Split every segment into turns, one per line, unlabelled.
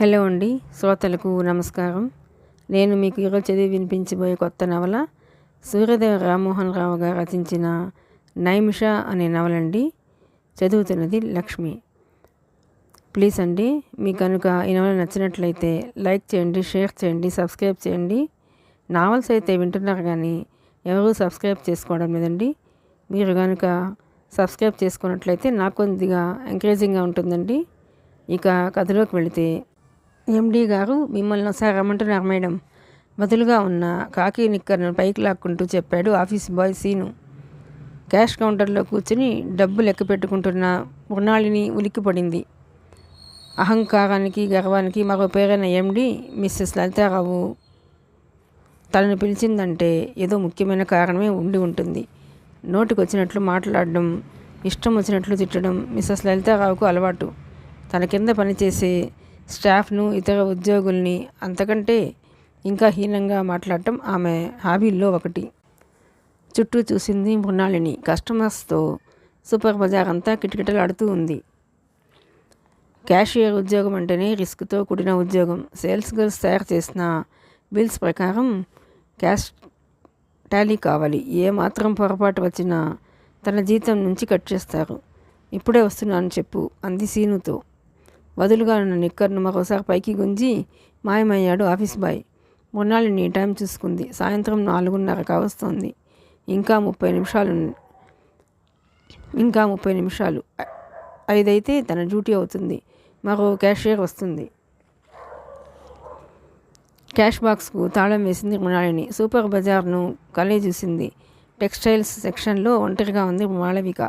Hello అండి, శ్రోతలకు నమస్కారం. నేను మీకు ఈరోజు చదివి వినిపించబోయే కొత్త నవల సూర్యదేవ రామ్మోహన్ రావు గారు రచించిన నైమిష అనే నవలండి. చదువుతున్నది లక్ష్మి. ప్లీజ్ అండి, మీకు కనుక ఈ నవల నచ్చినట్లయితే లైక్ చేయండి, షేర్ చేయండి, సబ్స్క్రైబ్ చేయండి. నావల్స్ అయితే వింటున్నారు కానీ ఎవరూ సబ్స్క్రైబ్ చేసుకోవడం లేదండి. మీరు కనుక సబ్స్క్రైబ్ చేసుకున్నట్లయితే నాకు కొద్దిగా ఎంకరేజింగ్గా ఉంటుందండి. ఇక కథలోకి వెళితే, ఎండి గారు మిమ్మల్ని ఒకసారి రమ్మంటున్నారు మేడం. బదులుగా ఉన్న కాకి నిక్కర్ను పైకి లాక్కుంటూ చెప్పాడు ఆఫీస్ బాయ్ సీను. క్యాష్ కౌంటర్లో కూర్చుని డబ్బు లెక్క పెట్టుకుంటున్న మృణాళిని ఉలిక్కిపడింది. అహంకారానికి గర్వానికి మరో పేరైన ఎండి మిస్సెస్ లలితారావు తనను పిలిచిందంటే ఏదో ముఖ్యమైన కారణమే ఉండి ఉంటుంది. నోటికొచ్చినట్లు మాట్లాడడం, ఇష్టం వచ్చినట్లు తిట్టడం మిస్సెస్ లలితారావుకు అలవాటు. తన కింద పనిచేసే స్టాఫ్ను, ఇతర ఉద్యోగుల్ని అంతకంటే ఇంకా హీనంగా మాట్లాడటం ఆమె హాబీల్లో ఒకటి. చుట్టూ చూసింది మృణాళిని. కస్టమర్స్తో సూపర్ బజార్ అంతా కిటకిటలాడుతూ ఉంది. క్యాషియర్ ఉద్యోగం అంటేనే రిస్క్తో కూడిన ఉద్యోగం. సేల్స్ గర్ల్స్ తయారు చేసిన బిల్స్ ప్రకారం క్యాష్ టాలీ కావాలి. ఏమాత్రం పొరపాటు వచ్చినా తన జీతం నుంచి కట్ చేస్తారు. ఇప్పుడే వస్తున్నాను చెప్పు అంది సీనుతో. వదులుగా ఉన్న నిక్కర్ను మరోసారి పైకి గుంజి మాయమయ్యాడు ఆఫీస్ బాయ్. మృణాళిని టైం చూసుకుంది. సాయంత్రం 4:30 కావస్తోంది. ఇంకా 30 నిమిషాలు. 5 అయితే తన డ్యూటీ అవుతుంది. మరో క్యాషియర్ వస్తుంది. క్యాష్ బాక్స్కు తాళం వేసింది మృణాళిని. సూపర్ బజార్ను కలే చూసింది. టెక్స్టైల్స్ సెక్షన్లో ఒంటరిగా ఉంది మాళవిక.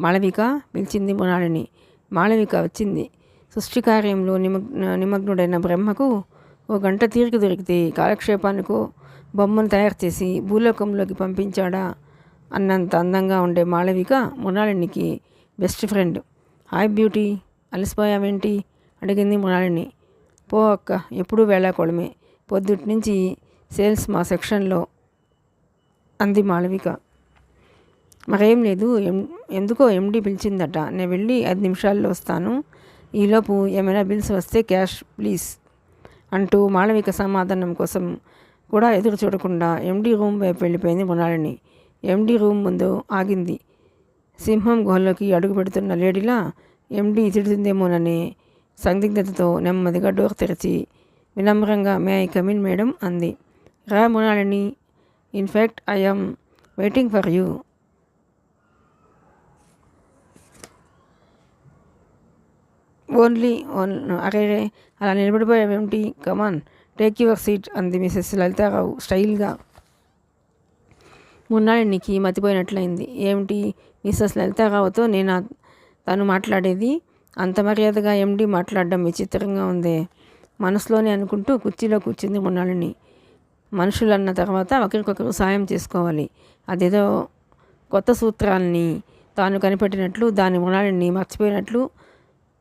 మాళవిక పిలిచింది మృణాళిని. మాళవిక వచ్చింది. సృష్టి కార్యంలో నిమగ్నుడైన బ్రహ్మకు ఓ గంట తీరిక దొరికితే కాలక్షేపానికో బొమ్మను తయారు చేసి భూలోకంలోకి పంపించాడా అన్నంత అందంగా ఉండే మాళవిక మృణాళినికి బెస్ట్ ఫ్రెండ్. హాయ్ బ్యూటీ, అలసిపోయావేంటి అడిగింది మృణాళిని. పో అక్క, ఎప్పుడూ వేళాకోళమే. పొద్దుటి నుంచి సేల్స్ మా సెక్షన్లో అంది మాళవిక. మరేం లేదు, ఎందుకో ఎండి పిలిచిందట. నేను వెళ్ళి 5 నిమిషాల్లో వస్తాను. ఈలోపు ఏమైనా బిల్స్ వస్తే క్యాష్ ప్లీజ్ అంటూ మాళవిక సమాధానం కోసం కూడా ఎదురు చూడకుండా ఎండి రూమ్ వైపు వెళ్ళిపోయింది మృణాళిని. ఎండి రూమ్ ముందు ఆగింది. సింహం గుహలోకి అడుగు పెడుతున్న లేడీలా ఎండి తిడుతుందేమోననే సందిగ్ధతతో నెమ్మదిగా డోర్ తెరిచి వినమ్రంగా మే ఐ కమిన్ మేడం అంది. రా Mrinalini, in fact I am waiting for you. Only అరే అలా నిలబడిపోయావేమిటి? కమాన్ టేక్ యువర్ సీట్ అంది మిసెస్ లలితారావు స్టైల్గా. మృణాళినికి మతిపోయినట్లయింది. ఏమిటి మిసెస్ లలితారావుతో తను మాట్లాడేది? అంత మర్యాదగా ఎండి మాట్లాడడం విచిత్రంగా ఉందే. మనసులోనే అనుకుంటూ కుర్చీలో కూర్చుంది మృణాళిని. మనుషులన్న తర్వాత ఒకరికొకరు సాయం చేసుకోవాలి. అదేదో కొత్త సూత్రాల్ని తాను కనిపెట్టినట్లు, దాని మృణాళిని మర్చిపోయినట్లు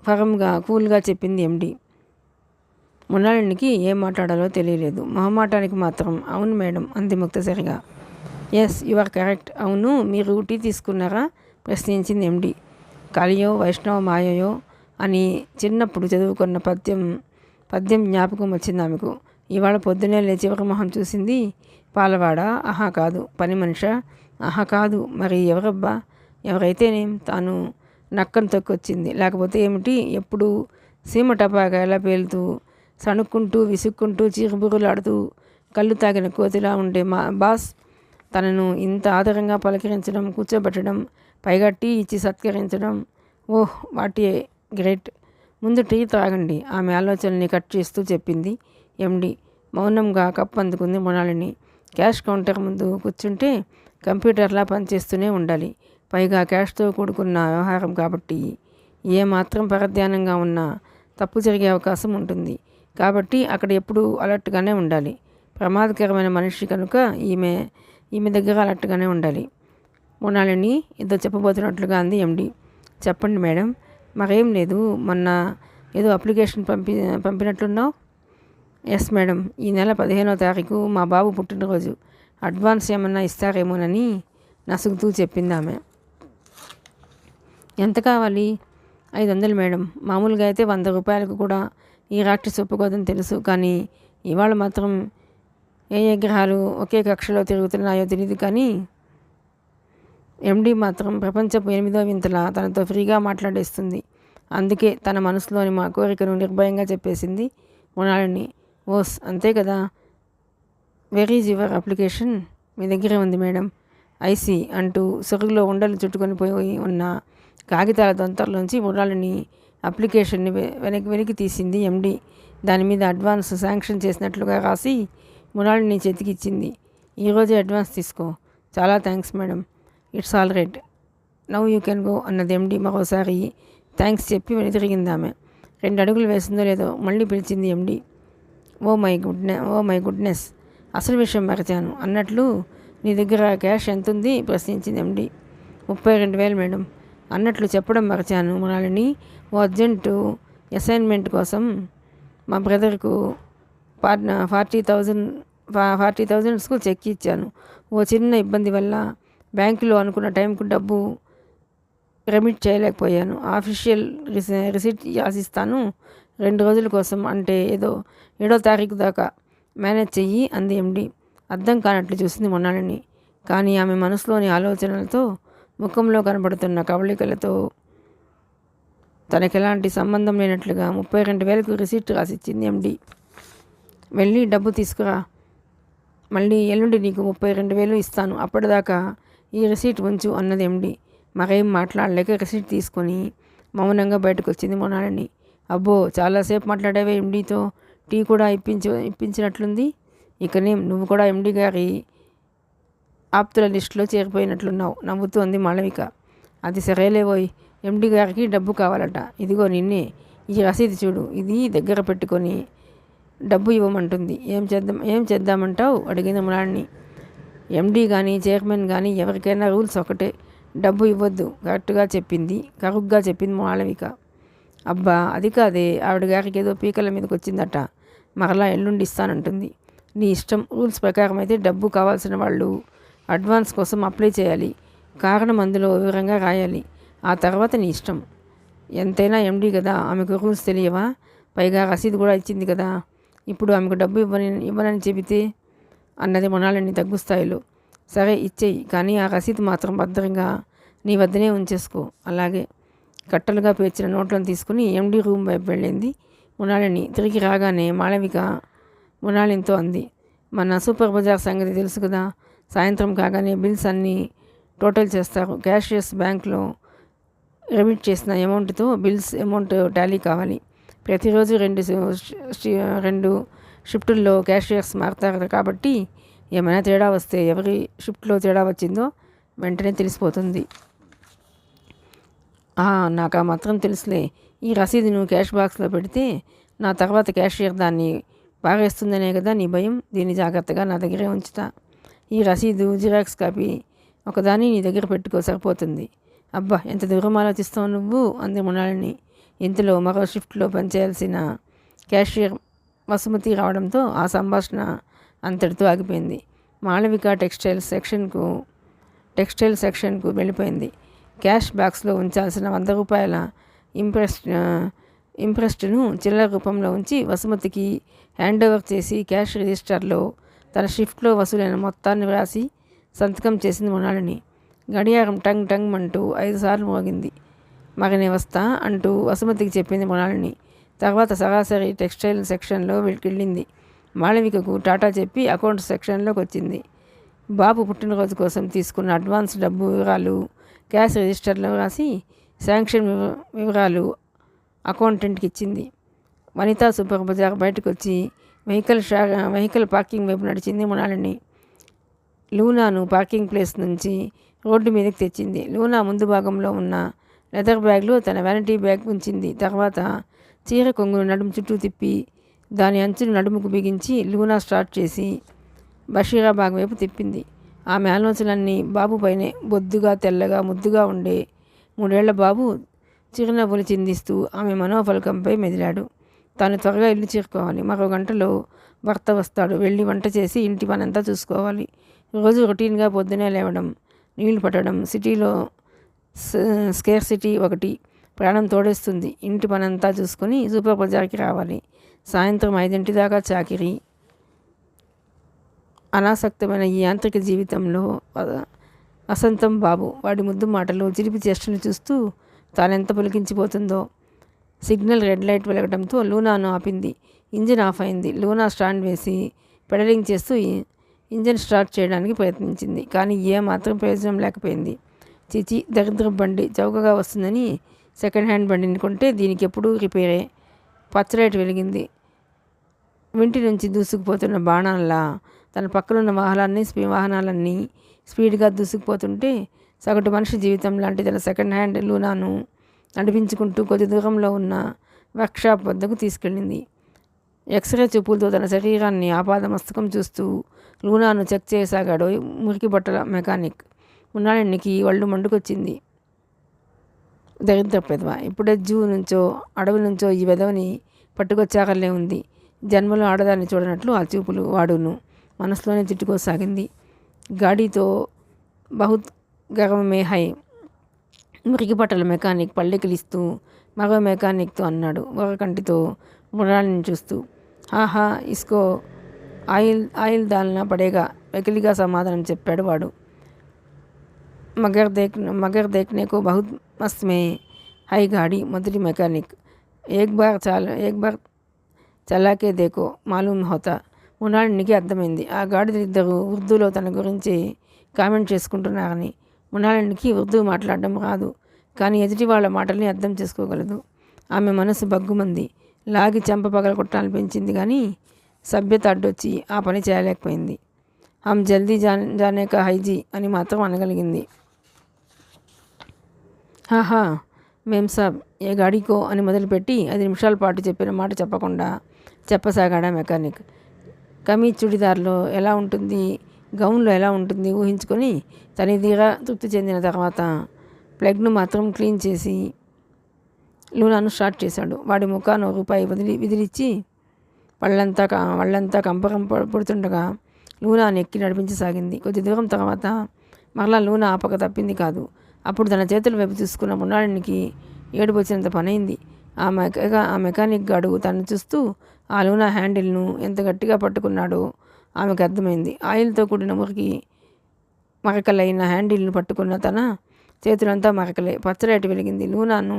ఫరంగా కూల్గా చెప్పింది ఎండి. మృణాళినికి ఏం మాట్లాడాలో తెలియలేదు. మొహమాటానికి మాత్రం అవును మేడం అంది ముక్తసరిగా. Yes, you are correct. అవును, మీరు టీ తీసుకున్నారా ప్రశ్నించింది ఎండి. కలియో వైష్ణవ మాయయో అని చిన్నప్పుడు చదువుకున్న పద్యం జ్ఞాపకం వచ్చింది ఆమెకు. ఇవాళ పొద్దునే లేచి ఎవరి మొహం చూసింది? పాలవాడా? ఆహా కాదు. పని మనిషా? ఆహా కాదు. మరి ఎవరబ్బా? ఎవరైతేనేం తాను నక్కను తొక్కొచ్చింది. లేకపోతే ఏమిటి? ఎప్పుడు సీమ టపాగా ఎలా పేలుతూ, సణుక్కుంటూ, విసుక్కుంటూ, చీరుబురులాడుతూ, కళ్ళు తాగిన కోతిలా ఉండే మా బాస్ తనను ఇంత ఆదరంగా పలకరించడం, కూర్చోబెట్టడం, పైగా టీ ఇచ్చి సత్కరించడం. ఓహ్, వాట్ ఏ గ్రేట్. ముందు టీ తాగండి ఆమె ఆలోచనల్ని కట్ చేస్తూ చెప్పింది ఎండి. మౌనంగా కప్ అందుకుంది మృణాళిని. క్యాష్ కౌంటర్ ముందు కూర్చుంటే కంప్యూటర్లా పనిచేస్తూనే ఉండాలి. పైగా క్యాష్తో కూడుకున్న వ్యవహారం కాబట్టి ఏమాత్రం పరధ్యానంగా ఉన్నా తప్పు జరిగే అవకాశం ఉంటుంది. కాబట్టి అక్కడ ఎప్పుడూ అలర్ట్గానే ఉండాలి. ప్రమాదకరమైన మనిషి కనుక ఈమె దగ్గర అలర్ట్గానే ఉండాలి. మృణాళిని ఏదో చెప్పబోతున్నట్లుగా అంది ఎండి. చెప్పండి మేడం. మరేం లేదు, మొన్న ఏదో అప్లికేషన్ పంపినట్లున్నావు? ఎస్ మేడం, ఈ నెల 15వ తారీఖు మా బాబు పుట్టినరోజు. అడ్వాన్స్ ఏమన్నా ఇస్తారేమోనని నసుగుతూ చెప్పింది ఆమె. ఎంత కావాలి? 500 మేడం. మామూలుగా అయితే 100 రూపాయలకు కూడా ఈ రాక్షసి ఒప్పుకోదని తెలుసు. కానీ ఇవాళ మాత్రం ఏ గ్రహాలు ఒకే కక్షలో తిరుగుతున్నాయో తెలియదు. కానీ ఎండి మాత్రం ప్రపంచపు 8వ వింతలా తనతో ఫ్రీగా మాట్లాడేస్తుంది. అందుకే తన మనసులోని మా కోరికను నిర్భయంగా చెప్పేసింది మృణాళిని. ఓస్ అంతే కదా, వెర్ ఈజ్ యువర్ అప్లికేషన్? మీ దగ్గరే ఉంది మేడం. ఐసీ అంటూ సొరుగులో ఉండలు చుట్టుకొని పోయి ఉన్న కాగితాల దొంతర్లోంచి మృణాళిని అప్లికేషన్ని వెనక్కి తీసింది ఎండి. దాని మీద అడ్వాన్స్ శాంక్షన్ చేసినట్లుగా రాసి మృణాళిని చేతికిచ్చింది. ఈరోజే అడ్వాన్స్ తీసుకో. చాలా thanks madam. It's all right, now you can go అన్నది ఎండి. మరోసారి థ్యాంక్స్ చెప్పి వెనుతిరిగింది ఆమె. 2 అడుగులు వేసిందో లేదో మళ్ళీ పిలిచింది ఎండి. ఓ మై గుడ్నెస్, అసలు విషయం మరచాను అన్నట్లు నీ దగ్గర క్యాష్ ఎంతుంది? ప్రశ్నించింది ఎండి. 32,000 మేడం అన్నట్లు చెప్పడం మరచాను మృణాళిని. ఓ అర్జెంటు అసైన్మెంట్ కోసం మా బ్రదర్కు 40,000 చెక్ ఇచ్చాను. ఓ చిన్న ఇబ్బంది వల్ల బ్యాంకులో అనుకున్న టైంకు డబ్బు రెమిట్ చేయలేకపోయాను. ఆఫీషియల్ రిసిట్ రాసిస్తాను 2 రోజుల కోసం, అంటే 7వ తారీఖు దాకా మేనేజ్ చెయ్యి అంది ఎండి. అర్థం కానట్లు చూసింది మృణాళిని. కానీ ఆమె మనసులోని ఆలోచనలతో, ముఖంలో కనబడుతున్న కవళికలతో తనకెలాంటి సంబంధం లేనట్లుగా 32,000కు రిసిట్ రాసిచ్చింది ఎండి. వెళ్ళి డబ్బు తీసుకురా, మళ్ళీ ఎల్లుండి నీకు 32,000 ఇస్తాను, అప్పటిదాకా ఈ రిసిట్ ఉంచు అన్నది ఎండి. మరేం మాట్లాడలేక రిసిట్ తీసుకొని మౌనంగా బయటకు వచ్చింది మృణాళిని. అబ్బో, చాలాసేపు మాట్లాడావే ఎండితో, టీ కూడా ఇప్పించినట్లుంది. ఇకనేం నువ్వు కూడా ఎండి గారి ఆప్తుల లిస్టులో చేరిపోయినట్లున్నావు నవ్వుతూ అంది మాళవిక. అది సరేలేవోయ్, ఎండి గారికి డబ్బు కావాలట. ఇదిగో నిన్నే, ఈ రసీదు చూడు, ఇది దగ్గర పెట్టుకొని డబ్బు ఇవ్వమంటుంది. ఏం చేద్దామంటావు అడిగింది మృణాళిని. ఎండి కానీ చైర్మన్ కానీ ఎవరికైనా రూల్స్ ఒకటే, డబ్బు ఇవ్వద్దు కరుగ్గా చెప్పింది మాళవిక. అబ్బా అది కాదే, ఆవిడ గారికి ఏదో పీకల మీదకి వచ్చిందట, మరలా ఎల్లుండి ఇస్తానంటుంది. నీ ఇష్టం. రూల్స్ ప్రకారం అయితే డబ్బు కావాల్సిన వాళ్ళు అడ్వాన్స్ కోసం అప్లై చేయాలి, కారణం అందులో వివరంగా రాయాలి, ఆ తర్వాత నీ ఇష్టం. ఎంతైనా ఎండి కదా, ఆమెకు రూల్స్ తెలియవా? పైగా రసీదు కూడా ఇచ్చింది కదా, ఇప్పుడు ఆమెకు డబ్బు ఇవ్వనని చెబితే అన్నది మృణాళిని తగ్గు స్థాయిలో. సరే ఇచ్చేయి, కానీ ఆ రసీదు మాత్రం భద్రంగా నీ వద్దనే ఉంచేసుకో. అలాగే. కట్టలుగా పేర్చిన నోట్లను తీసుకుని ఎండి రూమ్ వైపు వెళ్ళింది మృణాళిని. తిరిగి రాగానే మాళవిక మృణాళినితో అంది, మన సూపర్ బజార్ సంగతి తెలుసు కదా, సాయంత్రం కాగానే బిల్స్ అన్నీ టోటల్ చేస్తారు. క్యాషియర్స్ బ్యాంక్లో రెమిట్ చేసిన అమౌంట్తో బిల్స్ అమౌంట్ టాలీ కావాలి. ప్రతిరోజు 2 షిఫ్టుల్లో క్యాషియర్స్ మారుతారు కాబట్టి ఏమైనా తేడా వస్తే, ఎవరి షిఫ్ట్లో తేడా వచ్చిందో వెంటనే తెలిసిపోతుంది. నాకు ఆ మాత్రం తెలుసులే. ఈ రసీదును క్యాష్ బాక్స్లో పెడితే నా తర్వాత క్యాషియర్ దాన్ని పారేస్తుందనే కదా నీ భయం. దీన్ని జాగ్రత్తగా నా దగ్గరే ఉంచుతా. ఈ రసీదు జిరాక్స్ కాపీ ఒకదాన్ని నీ దగ్గర పెట్టుకో, సరిపోతుంది. అబ్బా, ఎంత దూరం ఆలోచిస్తావు నువ్వు అంది మృణాళిని. ఇంతలో మరో షిఫ్ట్లో పనిచేయాల్సిన క్యాషియర్ వసుమతి రావడంతో ఆ సంభాషణ అంతటితో ఆగిపోయింది. మాళవిక టెక్స్టైల్ సెక్షన్కు వెళ్ళిపోయింది. క్యాష్ బాక్స్లో ఉంచాల్సిన 100 రూపాయల ఇంప్రెస్ట్ను చిల్లర రూపంలో ఉంచి వసుమతికి హ్యాండ్ ఓవర్ చేసి క్యాష్ రిజిస్టర్లో తన షిఫ్ట్లో వసూలైన మొత్తాన్ని వ్రాసి సంతకం చేసింది మృణాళిని. గడియారం టంగ్ టంగ్ అంటూ 5 సార్లు మోగింది. మగనే వస్తా అంటూ వసుమతికి చెప్పింది మృణాళిని. తర్వాత సరాసరి టెక్స్టైల్ సెక్షన్లో వెళ్ళింది. మాళవికకు టాటా చెప్పి అకౌంట్ సెక్షన్లోకి వచ్చింది. బాబు పుట్టినరోజు కోసం తీసుకున్న అడ్వాన్స్ డబ్బు వివరాలు క్యాష్ రిజిస్టర్లో రాసి శాంక్షన్ వివరాలు అకౌంటెంట్కి ఇచ్చింది. వనితా సూపర్ బజార్ బయటకు వచ్చి వెహికల్ పార్కింగ్ వైపు నడిచింది మృణాళిని. లూనాను పార్కింగ్ ప్లేస్ నుంచి రోడ్డు మీదకి తెచ్చింది. లూనా ముందు భాగంలో ఉన్న లెదర్ బ్యాగ్లో తన వ్యానిటీ బ్యాగ్ ఉంచింది. తర్వాత చీర కొంగును నడుము చుట్టూ తిప్పి దాని అంచును నడుముకు బిగించి లూనా స్టార్ట్ చేసి బషీరాబాగ్ వైపు తిప్పింది. ఆమె ఆలోచనలన్నీ బాబు పైనే. బొద్దుగా తెల్లగా ముద్దుగా ఉండే 3 ఏళ్ల బాబు చిరునవ్వులు చిందిస్తూ ఆమె మనోఫలకంపై మెదిలాడు. తాను త్వరగా ఇల్లు చేరుకోవాలి. మరో గంటలో భర్త వస్తాడు. వెళ్ళి వంట చేసి ఇంటి పనంతా చూసుకోవాలి. రోజు రొటీన్గా పొద్దునే లేవడం, నీళ్లు పట్టడం, సిటీలో స్కేర్ సిటీ ఒకటి, ప్రాణం తోడేస్తుంది. ఇంటి పనంతా చూసుకొని సూపర్ బజార్కి రావాలి. సాయంత్రం 5 దాకా చాకిరీ. అనాసక్తమైన ఈ యాంత్రిక జీవితంలో వసంతం బాబు వాడి ముద్దు మాటలు, చిలిపి చేష్టలు చూస్తూ తానెంత పులికించిపోతుందో. సిగ్నల్ రెడ్ లైట్ వెలగడంతో లూనాను ఆపింది. ఇంజిన్ ఆఫ్ అయింది. లూనా స్టాండ్ వేసి పెడలింగ్ చేస్తూ ఇంజిన్ స్టార్ట్ చేయడానికి ప్రయత్నించింది. కానీ ఏమాత్రం ప్రయోజనం లేకపోయింది. చిచి, దరిద్ర బండి చౌకగా వస్తుందని సెకండ్ హ్యాండ్ బండిని కొంటే దీనికి ఎప్పుడూ రిపేరే. పచ్చలైట్ వెలిగింది. ఇంటి నుంచి దూసుకుపోతున్న బాణాల్లా తన పక్కనున్న వాహనాలన్నీ స్పీడ్గా దూసుకుపోతుంటే సగటు మనిషి జీవితం లాంటి తన సెకండ్ హ్యాండ్ లూనాను నడిపించుకుంటూ కొద్ది దూరంలో ఉన్న వర్క్షాప్ వద్దకు తీసుకెళ్ళింది. ఎక్స్రే చూపులతో తన శరీరాన్ని ఆపాదమస్తకం చూస్తూ లూనాను చెక్ చేయసాగాడు మురికి బట్టల మెకానిక్. ఉన్నాళ్ళకి ఒళ్ళు మండుకొచ్చింది. దరిద్ర పెదవ, ఇప్పుడే జూ నుంచో అడవి నుంచో ఈ వెదవని పట్టుకొచ్చాకలే ఉంది. జన్మలో ఆడదాన్ని చూడనట్లు ఆ చూపులు వాడును మనసులోనే తిట్టుకోసాగింది. గాడితో బహుత్ గర్వమే హై. మురికి బట్టల మెకానిక్ పళ్ళెకిలిస్తూ మగ మెకానిక్తో అన్నాడు ఒక కంటితో మురాలిని చూస్తూ. ఆహా, ఇస్కో ఆయిల్ దాల్నా పడేగా, వెకిలిగా సమాధానం చెప్పాడు వాడు. మగర్ దేఖ్నేకో బహుత్ మస్త్ మే హై గాడి. మొదటి మెకానిక్. ఏక్ బార్ చలాకే దేకో మాలూమ్ హోతా. మునాళినికి అర్థమైంది ఆ గాడిదలిద్దరూ ఉర్దూలో తన గురించి కామెంట్ చేసుకుంటున్నారని. మునాళినికి ఉర్దూ మాట్లాడడం రాదు, కానీ ఎదుటి వాళ్ళ మాటల్ని అర్థం చేసుకోగలదు. ఆమె మనసు బగ్గుమంది. లాగి చెంప పగలగొట్టాలనిపించింది కానీ సభ్యత అడ్డొచ్చి ఆ పని చేయలేకపోయింది. హమ్ జల్దీ జానేక హైజీ అని మాత్రం అనగలిగింది. హాహా మేం సాబ్ ఏ గాడికో అని మొదలుపెట్టి 5 నిమిషాల పాటు చెప్పిన మాట చెప్పసాగాడా మెకానిక్. కమీజ్ చుడిదార్లో ఎలా ఉంటుంది, గౌన్లో ఎలా ఉంటుంది ఊహించుకొని తనిదిగా తృప్తి చెందిన తర్వాత ప్లగ్ను మాత్రం క్లీన్ చేసి లూనాను స్టార్ట్ చేశాడు. వాడి ముఖాను రూపాయి విదిలిచ్చి వాళ్ళంతా కంపకం పడుతుండగా లూనాను ఎక్కి నడిపించసాగింది. కొద్ది దూరం తర్వాత మరలా లూనా ఆపక తప్పింది కాదు. అప్పుడు తన చేతుల వైపు చూసుకున్న మున్నాడినికి ఏడుపు వచ్చినంత పనైంది. ఆ మెకానిక్ గాడు తను చూస్తూ ఆ లూనా హ్యాండిల్ను ఎంత గట్టిగా పట్టుకున్నాడో ఆమెకు అర్థమైంది. ఆయిల్తో కూడిన మరకలైన హ్యాండిల్ను పట్టుకున్న తన చేతులంతా మరకలే. పచ్చలైట్ వెలిగింది. లూనాను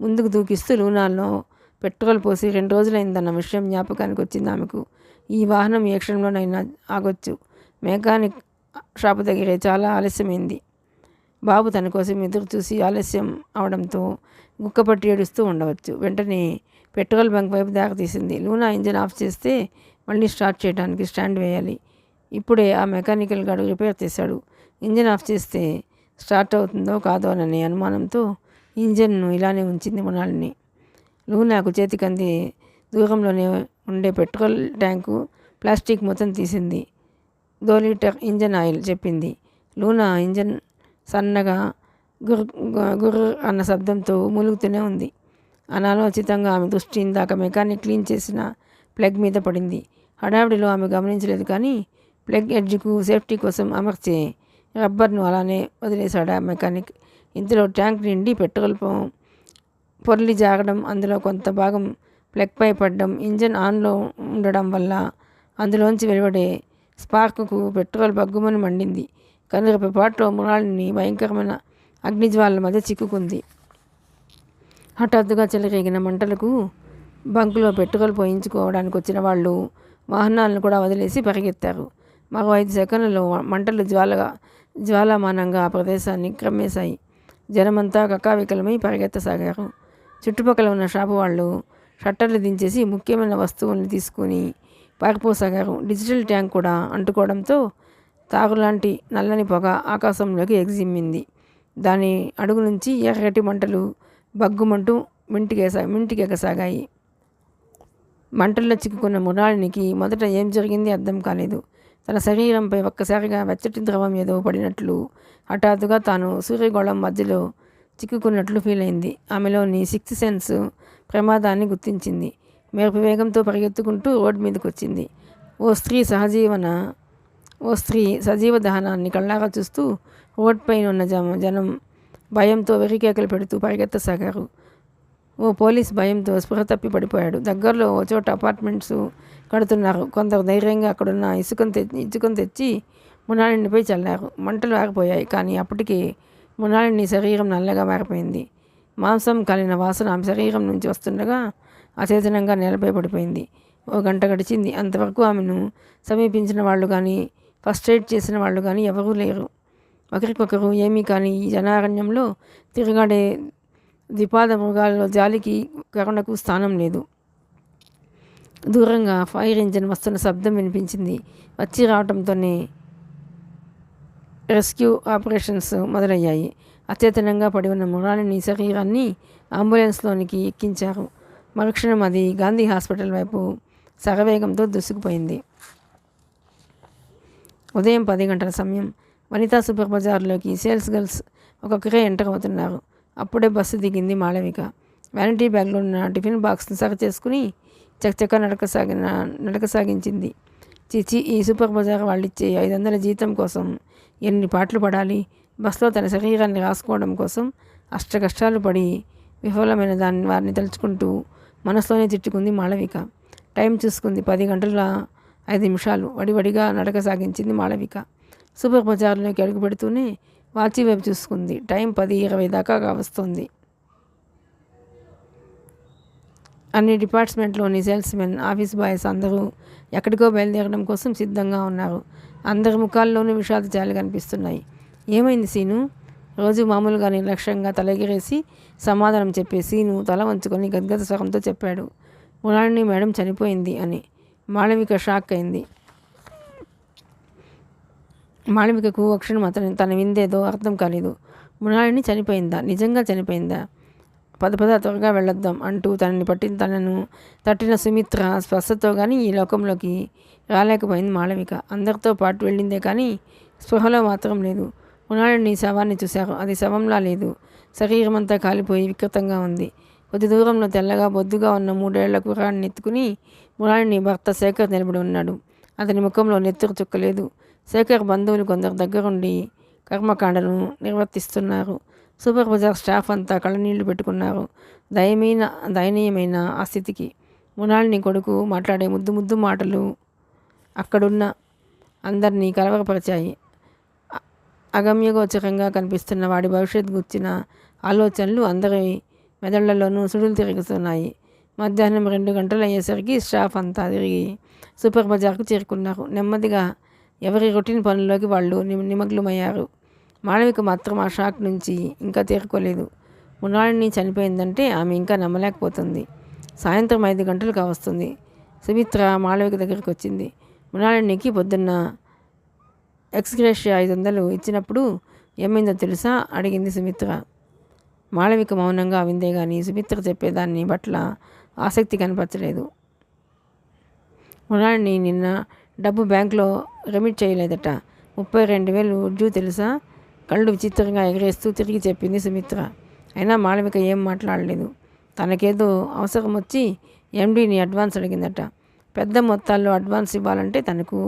ముందుకు దూకిస్తూ లూనాలో పెట్రోల్ పోసి 2 రోజులైందన్న విషయం జ్ఞాపకానికి వచ్చింది ఆమెకు. ఈ వాహనం ఏ క్షణంలోనైనా ఆగొచ్చు. మెకానిక్ షాపు దగ్గరే చాలా ఆలస్యమైంది. బాబు తన కోసం ఎదురు చూసి ఆలస్యం అవడంతో గుక్కపట్టి ఏడుస్తూ ఉండవచ్చు. వెంటనే పెట్రోల్ బంక్ వైపు దాకా తీసింది. లూనా ఇంజిన్ ఆఫ్ చేస్తే మళ్ళీ స్టార్ట్ చేయడానికి స్టాండ్ వేయాలి. ఇప్పుడే ఆ మెకానికల్ గాడు రిపేర్ చేశాడు. ఇంజిన్ ఆఫ్ చేస్తే స్టార్ట్ అవుతుందో కాదో అనే అనుమానంతో ఇంజిన్ను ఇలానే ఉంచింది మునాలిని. లూనాకు చేతికంది దూరంలోనే ఉండే పెట్రోల్ ట్యాంకు ప్లాస్టిక్ మొత్తం తీసింది. 2 లీటర్ ఇంజన్ ఆయిల్ చెప్పింది. లూనా ఇంజన్ సన్నగా గుర్ర అన్న శబ్దంతో మూలుగుతూనే ఉంది. అనాలోచితంగా ఆమె దృష్టి ఇందాక మెకానిక్ క్లీన్ చేసిన ప్లగ్ మీద పడింది. హడావిడిలో ఆమె గమనించలేదు కానీ ప్లగ్ ఎడ్జ్కు సేఫ్టీ కోసం అమర్చే రబ్బర్ను అలానే వదిలేశాడు ఆ మెకానిక్. ఇంతలో ట్యాంక్ నిండి పెట్రోల్ పొర్లి జాగడం, అందులో కొంత భాగం ప్లగ్పై పడడం, ఇంజన్ ఆన్లో ఉండడం వల్ల అందులోంచి వెలువడే స్పార్క్కు పెట్రోల్ బగ్గుమని మండింది. కనుక పిపాట్లో మురాళిని భయంకరమైన అగ్నిజ్వాలల మధ్య చిక్కుకుంది. హఠాత్తుగా చెలరేగిన మంటలకు బంకులో పెట్రోల్ పోయించుకోవడానికి వచ్చిన వాళ్ళు వాహనాలను కూడా వదిలేసి పరిగెత్తారు. మరో 5 సెకండ్లలో మంటలు జ్వాలామానంగా ఆ ప్రదేశాన్ని క్రమ్మేశాయి. జనమంతా కకావికలమై పరిగెత్తసాగారు. చుట్టుపక్కల ఉన్న షాపు వాళ్ళు షట్టర్లు దించేసి ముఖ్యమైన వస్తువుల్ని తీసుకుని పారిపోసాగారు. డిజిటల్ ట్యాంక్ కూడా అంటుకోవడంతో తాగులాంటి నల్లని పొగ ఆకాశంలోకి ఎగిజిమ్మింది. దాని అడుగు నుంచి ఎర్రటి మంటలు బగ్గుమంటూ మింటికెగసాగాయి. మంటల్లో చిక్కుకున్న మురాళినికి మొదట ఏం జరిగింది అర్థం కాలేదు. తన శరీరంపై ఒక్కసారిగా వెచ్చటి ద్రవం ఏదో పడినట్లు, హఠాత్తుగా తాను సూర్యగోళం మధ్యలో చిక్కుకున్నట్లు ఫీల్ అయింది. ఆమెలోని 6th సెన్స్ ప్రమాదాన్ని గుర్తించింది. మెరుపు వేగంతో పరిగెత్తుకుంటూ రోడ్డు మీదకి వచ్చింది. ఓ స్త్రీ సజీవ దహనాన్ని కళ్ళారా చూస్తూ రోడ్పై ఉన్న జనం భయంతో వెర్రికేకలు పెడుతూ పరిగెత్తసాగారు. ఓ పోలీస్ భయంతో స్పృహ తప్పి పడిపోయాడు. దగ్గరలో ఓ చోట అపార్ట్మెంట్స్ కడుతున్నారు. కొందరు ధైర్యంగా అక్కడున్న ఇసుకను తెచ్చి మృణాళినిపై చల్లారు. మంటలు ఆగిపోయాయి. కానీ అప్పటికి మృణాళిని శరీరం నల్లగా మారిపోయింది. మాంసం కాలిన వాసన ఆమె శరీరం నుంచి వస్తుండగా అచేతనంగా నేలపై పడిపోయింది. ఓ గంట గడిచింది. అంతవరకు ఆమెను సమీపించిన వాళ్ళు కానీ ఫస్ట్ ఎయిడ్ చేసిన వాళ్ళు కానీ ఎవరూ లేరు. ఒకరికొకరు ఏమీ కానీ ఈ జనారణ్యంలో తిరగాడే ద్విపాద మృగాల్లో జాలికి కరుణకు స్థానం లేదు. దూరంగా ఫైర్ ఇంజిన్ వస్తున్న శబ్దం వినిపించింది. వచ్చి రావడంతోనే రెస్క్యూ ఆపరేషన్స్ మొదలయ్యాయి. అచేతనంగా పడి ఉన్న మృణాళిని శరీరాన్ని అంబులెన్స్లోనికి ఎక్కించారు. మరుక్షణం అది గాంధీ హాస్పిటల్ వైపు శరవేగంతో దూసుకుపోయింది. ఉదయం 10 గంటల సమయం. వనితా సూపర్ బజార్లోకి సేల్స్ గర్ల్స్ ఒక్కొక్కరే ఎంటర్ అవుతున్నారు. అప్పుడే బస్సు దిగింది మాళవిక. వ్యానిటీ బ్యాగ్లో ఉన్న టిఫిన్ బాక్స్ని సరి చేసుకుని చకచక నడకసాగించింది. చిచి, ఈ సూపర్ బజార్ వాళ్ళిచ్చే 500 జీతం కోసం ఎన్ని పాటలు పడాలి. బస్సులో తన శరీరాన్ని రాసుకోవడం కోసం అష్టకష్టాలు పడి విఫలమైన వారిని తలుచుకుంటూ మనసులోనే తిట్టుకుంది మాళవిక. టైం చూసుకుంది. 10 గంటల 5 నిమిషాలు. వడివడిగా నడక సాగించింది మాళవిక. సూపర్ బజార్లోకి అడుగు పెడుతూనే వాచి వైపు చూసుకుంది. టైం 10:20 దాకా కావస్తుంది. అన్ని డిపార్ట్మెంట్లోని సేల్స్మెన్, ఆఫీస్ బాయ్స్ అందరూ ఎక్కడికో బయలుదేరడం కోసం సిద్ధంగా ఉన్నారు. అందరి ముఖాల్లోనూ విషాద చాలు కనిపిస్తున్నాయి. ఏమైంది సీను? రోజు మామూలుగా నిర్లక్ష్యంగా తలెగిరేసి సమాధానం చెప్పే సీను తల వంచుకొని గద్గద స్వరంతో చెప్పాడు, మృణాళిని మేడం చనిపోయింది అని. మాళవిక షాక్ అయింది. మాళవికకు అక్షరం తన విందేదో అర్థం కాలేదు. మృణాళిని చనిపోయిందా? నిజంగా చనిపోయిందా? పద త్వరగా వెళ్ళొద్దాం అంటూ తనను తట్టిన సుమిత్ర స్పర్శతో కానీ ఈ లోకంలోకి రాలేకపోయింది మాళవిక. అందరితో పాటు వెళ్ళిందే కానీ స్పృహలో మాత్రం లేదు. మృణాళిని శవాన్ని చూశారు. అది శవంలా లేదు. శరీరం అంతా కాలిపోయి వికృతంగా ఉంది. కొద్ది దూరంలో తెల్లగా బొద్దుగా ఉన్న 3 ఏళ్ల కుర్రాడిని ఎత్తుకుని మృణాళిని భర్త శేఖర్ నిలబడి ఉన్నాడు. అతని ముఖంలో నెత్తురు చుక్కలేదు. శేఖర్ బంధువులు కొందరు దగ్గరుండి కర్మకాండను నిర్వర్తిస్తున్నారు. సూపర్ బజార్ స్టాఫ్ అంతా కళ్ళనీళ్లు పెట్టుకున్నారు. దయనీయమైన ఆ స్థితికి మృణాళిని కొడుకు మాట్లాడే ముద్దు మాటలు అక్కడున్న అందరినీ కలవరపరిచాయి. అగమ్యగోచరంగా కనిపిస్తున్న వాడి భవిష్యత్ గుర్చిన ఆలోచనలు అందరి మెదళ్లలోనూ సుడులు తిరుగుతున్నాయి. మధ్యాహ్నం 2 గంటలు అయ్యేసరికి స్టాఫ్ అంతా తిరిగి సూపర్ బజార్కు చేరుకున్నారు. నెమ్మదిగా ఎవరి రొటీన్ పనుల్లోకి వాళ్ళు నిమగ్నమయ్యారు. మాళవిక మాత్రం ఆ షాక్ నుంచి ఇంకా తేరుకోలేదు. మృణాళిని చనిపోయిందంటే ఆమె ఇంకా నమ్మలేకపోతుంది. సాయంత్రం 5 గంటలు కావస్తుంది. సుమిత్ర మాళవిక దగ్గరికి వచ్చింది. మృణాళినికి పొద్దున్న ఎక్స్గ్రేషియా 500 ఇచ్చినప్పుడు ఏమైందో తెలుసా అడిగింది సుమిత్ర. మాళవిక మౌనంగా విందే కానీ సుమిత్ర చెప్పేదాన్ని పట్ల ఆసక్తి కనపరచలేదు. మృణాళిని నిన్న డబ్బు బ్యాంకులో రెమిట్ చేయలేదట. 32,000 డ్యూ తెలుసా? కళ్ళు విచిత్రంగా ఎగరేస్తూ తిరిగి చెప్పింది సుమిత్ర. అయినా మాళవిక ఏం మాట్లాడలేదు. తనకేదో అవసరం వచ్చి ఎండీని అడ్వాన్స్ అడిగిందట. పెద్ద మొత్తాల్లో అడ్వాన్స్ ఇవ్వాలంటే తనకు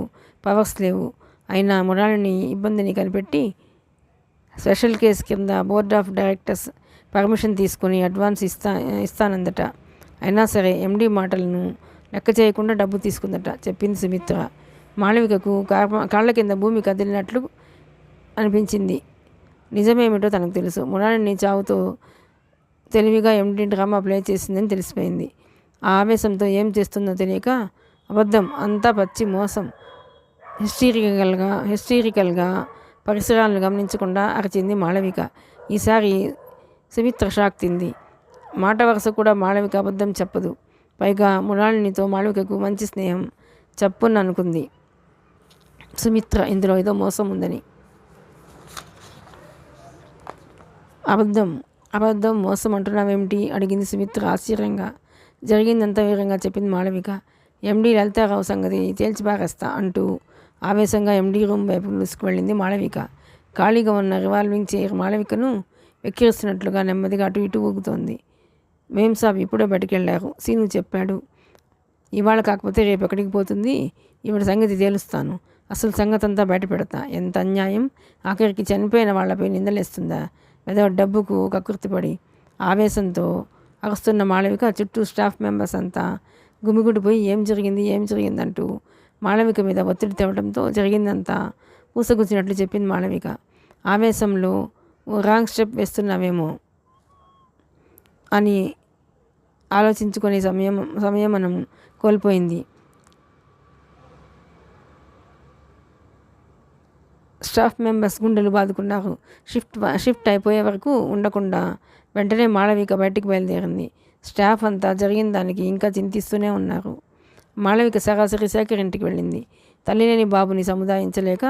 పవర్స్ లేవు. అయినా మృణాళిని ఇబ్బందిని కనిపెట్టి స్పెషల్ కేసు కింద బోర్డ్ ఆఫ్ డైరెక్టర్స్ పర్మిషన్ తీసుకుని అడ్వాన్స్ ఇస్తానందట. అయినా సరే ఎండీ మాటలను లెక్క చేయకుండా డబ్బు తీసుకుందట చెప్పింది సుమిత్ర. మాళవికకు కాళ్ళ కింద భూమి కదిలినట్లు అనిపించింది. నిజమేమిటో తనకు తెలుసు. మృణాళిని చావుతో తెలివిగా ఎండీ డ్రామా ప్లే చేసిందని తెలిసిపోయింది. ఆ ఆవేశంతో ఏం చేస్తుందో తెలియక అబద్ధం, అంతా పచ్చి మోసం, హిస్టీరికల్గా పరిసరాలను గమనించకుండా అరచింది మాళవిక. ఈసారి సుమిత్ర షాక్ తింది. మాట వరుస కూడా మాళవిక అబద్ధం చెప్పదు. పైగా మృణాళినితో మాళవికకు మంచి స్నేహం. చప్పున అనుకుంది సుమిత్ర, ఇందులో ఏదో మోసం ఉందని. అబద్ధం మోసం అంటున్నావేమిటి అడిగింది సుమిత్ర ఆశ్చర్యంగా. జరిగిందంతా వివరంగా చెప్పింది మాళవిక. ఎండీ లలితారావు సంగతి తేల్చిపారేస్తా అంటూ ఆవేశంగా ఎండీ రూమ్ వైపు వెళ్ళింది మాళవిక. ఖాళీగా ఉన్న రివాల్వింగ్ చైర్ మాళవికను వెక్కిరిస్తున్నట్లుగా నెమ్మదిగా అటు ఇటు ఊగుతోంది. మేం సాబ్ ఇప్పుడే బయటికెళ్ళారు, సీను చెప్పాడు. ఇవాళ కాకపోతే రేపు ఎక్కడికి పోతుంది? ఈవిడ సంగతి తేలుస్తాను. అసలు సంగతి అంతా బయట పెడతా. ఎంత అన్యాయం! ఆఖరికి చనిపోయిన వాళ్ళపై నిందలేస్తుందా? ఏదో డబ్బుకు కకృతిపడి. ఆవేశంతో అరుస్తున్న మాళవిక చుట్టూ స్టాఫ్ మెంబర్స్ అంతా గుమిగుడిపోయి ఏం జరిగిందంటూ మాళవిక మీద ఒత్తిడి తేవడంతో జరిగిందంతా పూసగుచ్చినట్లు చెప్పింది మాళవిక. ఆవేశంలో ఓ రాంగ్ స్టెప్ వేస్తున్నావేమో అని ఆలోచించుకునే సంయమనం కోల్పోయింది. స్టాఫ్ మెంబర్స్ గుండెలు బాదుకున్నారు. షిఫ్ట్ అయిపోయే వరకు ఉండకుండా వెంటనే మాళవిక బయటికి బయలుదేరింది. స్టాఫ్ అంతా జరిగిన దానికి ఇంకా చింతిస్తూనే ఉన్నారు. మాళవిక సరాసరి శేఖర్ ఇంటికి వెళ్ళింది. తల్లిలేని బాబుని సముదాయించలేక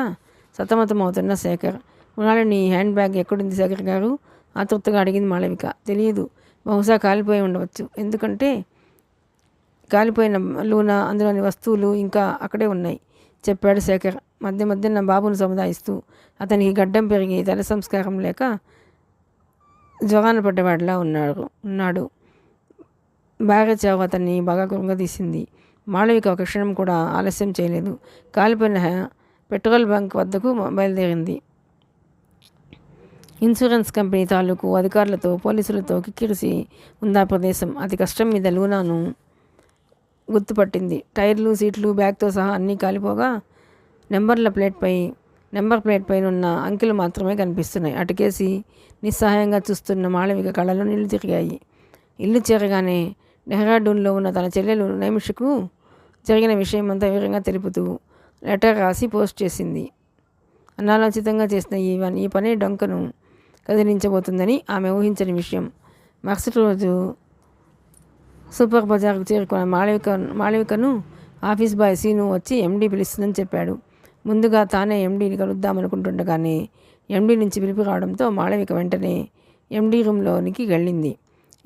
సతమతమవుతున్న శేఖర్. మృణాలిని హ్యాండ్ బ్యాగ్ ఎక్కడుంది శేఖర్ గారు? ఆతృతగా అడిగింది మాళవిక. తెలియదు, బహుశా కాలిపోయి ఉండవచ్చు. ఎందుకంటే కాలిపోయిన లూనా అందులోని వస్తువులు ఇంకా అక్కడే ఉన్నాయి చెప్పాడు శేఖర్ మధ్యన బాబును సముదాయిస్తూ. అతనికి గడ్డం పెరిగి తల సంస్కారం లేక జ్వరాన పడ్డవాడిలా ఉన్నాడు. భార్య చావు అతన్ని బాగా కృంగదీసింది. మాళవిక ఒక క్షణం కూడా ఆలస్యం చేయలేదు. కాలిపోయిన పెట్రోల్ బంక్ వద్దకు బయలుదేరింది. ఇన్సూరెన్స్ కంపెనీ తాలూకు అధికారులతో పోలీసులతో కిక్కిరిసి ఉందా ప్రదేశం. అతి కష్టం మీద లూనాను గుర్తుపట్టింది. టైర్లు, సీట్లు, బ్యాగ్తో సహా అన్నీ కాలిపోగా నెంబర్ ప్లేట్ పైన ఉన్న అంకెలు మాత్రమే కనిపిస్తున్నాయి. అటుకేసి నిస్సహాయంగా చూస్తున్న మాళవిక కళ్ళలో నీళ్లు తిరిగాయి. ఇల్లు చేరగానే డెహ్రాడూన్లో ఉన్న తన చెల్లెలు నైమిషకు జరిగిన విషయమంతా వివరంగా తెలుపుతూ లెటర్ రాసి పోస్ట్ చేసింది. అనాలోచితంగా చేసిన ఈ పని డొంకను కదిలించబోతుందని ఆమె ఊహించని విషయం. మరుసటి రోజు సూపర్ బజార్కు చేరుకున్న మాళవికను ఆఫీస్ బాయ్ సీను వచ్చి ఎండీ పిలుస్తుందని చెప్పాడు. ముందుగా తానే ఎండీని కలుద్దామనుకుంటుండగానే ఎండీ నుంచి పిలుపు రావడంతో మాళవిక వెంటనే ఎండీ రూమ్లోనికి వెళ్ళింది.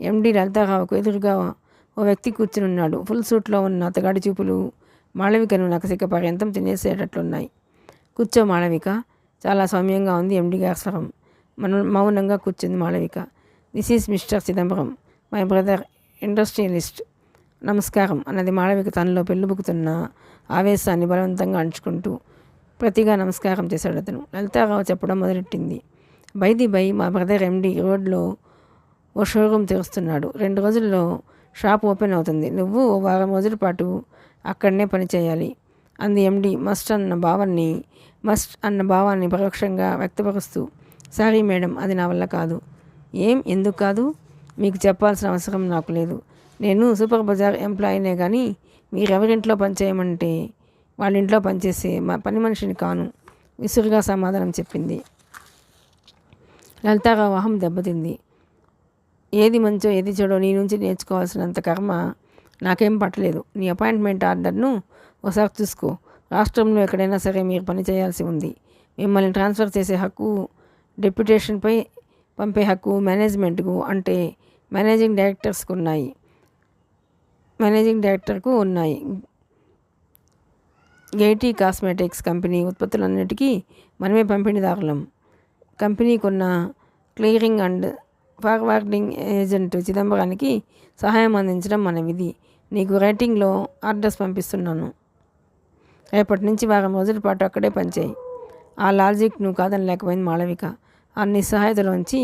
ఎండీ లలితారావుకు ఎదురుగా ఓ వ్యక్తి కూర్చునున్నాడు. ఫుల్ సూట్లో ఉన్న అతగాడి చూపులు మాళవికను నకసిక పర్యంతం తినేసేటట్లున్నాయి. కూర్చో మాళవిక. చాలా సౌమ్యంగా ఉంది ఎండీ గారి స్వరం. మౌనంగా కూర్చుంది Malavika. This is mister Chidambaram, my brother, industrialist. నమస్కారం అన్నది మాళవిక తనలో పెళ్ళుబుకుతున్న ఆవేశాన్ని బలవంతంగా అణుచుకుంటూ. ప్రతిగా నమస్కారం చేశాడు అతను. లలితారావు చెప్పడం మొదలెట్టింది. బై మా బ్రదర్ ఎండీ రోడ్లో ఓ షోరూమ్ తెరుస్తున్నాడు. 2 రోజుల్లో షాప్ ఓపెన్ అవుతుంది. నువ్వు ఓ వారం రోజుల పాటు అక్కడనే పనిచేయాలి అంది ఎండీ మస్ట్ అన్న భావాన్ని పరోక్షంగా వ్యక్తపరుస్తూ. సారీ మేడం, అది నా వల్ల కాదు. ఎందుకు కాదు? మీకు చెప్పాల్సిన అవసరం నాకు లేదు. నేను సూపర్ బజార్ ఎంప్లాయీనే కానీ మీరెవరింట్లో పనిచేయమంటే వాళ్ళ ఇంట్లో పనిచేసే పని మనిషిని కాను విసురుగా సమాధానం చెప్పింది. లలితారావు అహం దెబ్బతింది. ఏది మంచో ఏది చెడో నీ నుంచి నేర్చుకోవాల్సినంత కర్మ నాకేం పట్టలేదు. నీ అపాయింట్మెంట్ ఆర్డర్ను ఒకసారి చూసుకో. రాష్ట్రంలో ఎక్కడైనా సరే మీరు పని చేయాల్సి ఉంది. మిమ్మల్ని ట్రాన్స్ఫర్ చేసే హక్కు, డెప్యుటేషన్పై పంపే హక్కు మేనేజ్మెంట్కు అంటే మేనేజింగ్ డైరెక్టర్కు ఉన్నాయి. గెయిటీ కాస్మెటిక్స్ కంపెనీ ఉత్పత్తులన్నిటికీ మనమే పంపిణీదారులం. కంపెనీకున్న క్లియరింగ్ అండ్ ఫార్వర్డింగ్ ఏజెంట్ చిదంబరానికి సహాయం అందించడం మన విధి. నీకు రైటింగ్లో ఆర్డర్స్ పంపిస్తున్నాను. రేపటి నుంచి వారం రోజుల పాటు అక్కడే పనిచేయి. ఆ లాజిక్ నువ్వు కాదనలేకపోయింది మాళవిక. ఆ నిస్సహాయతలోంచి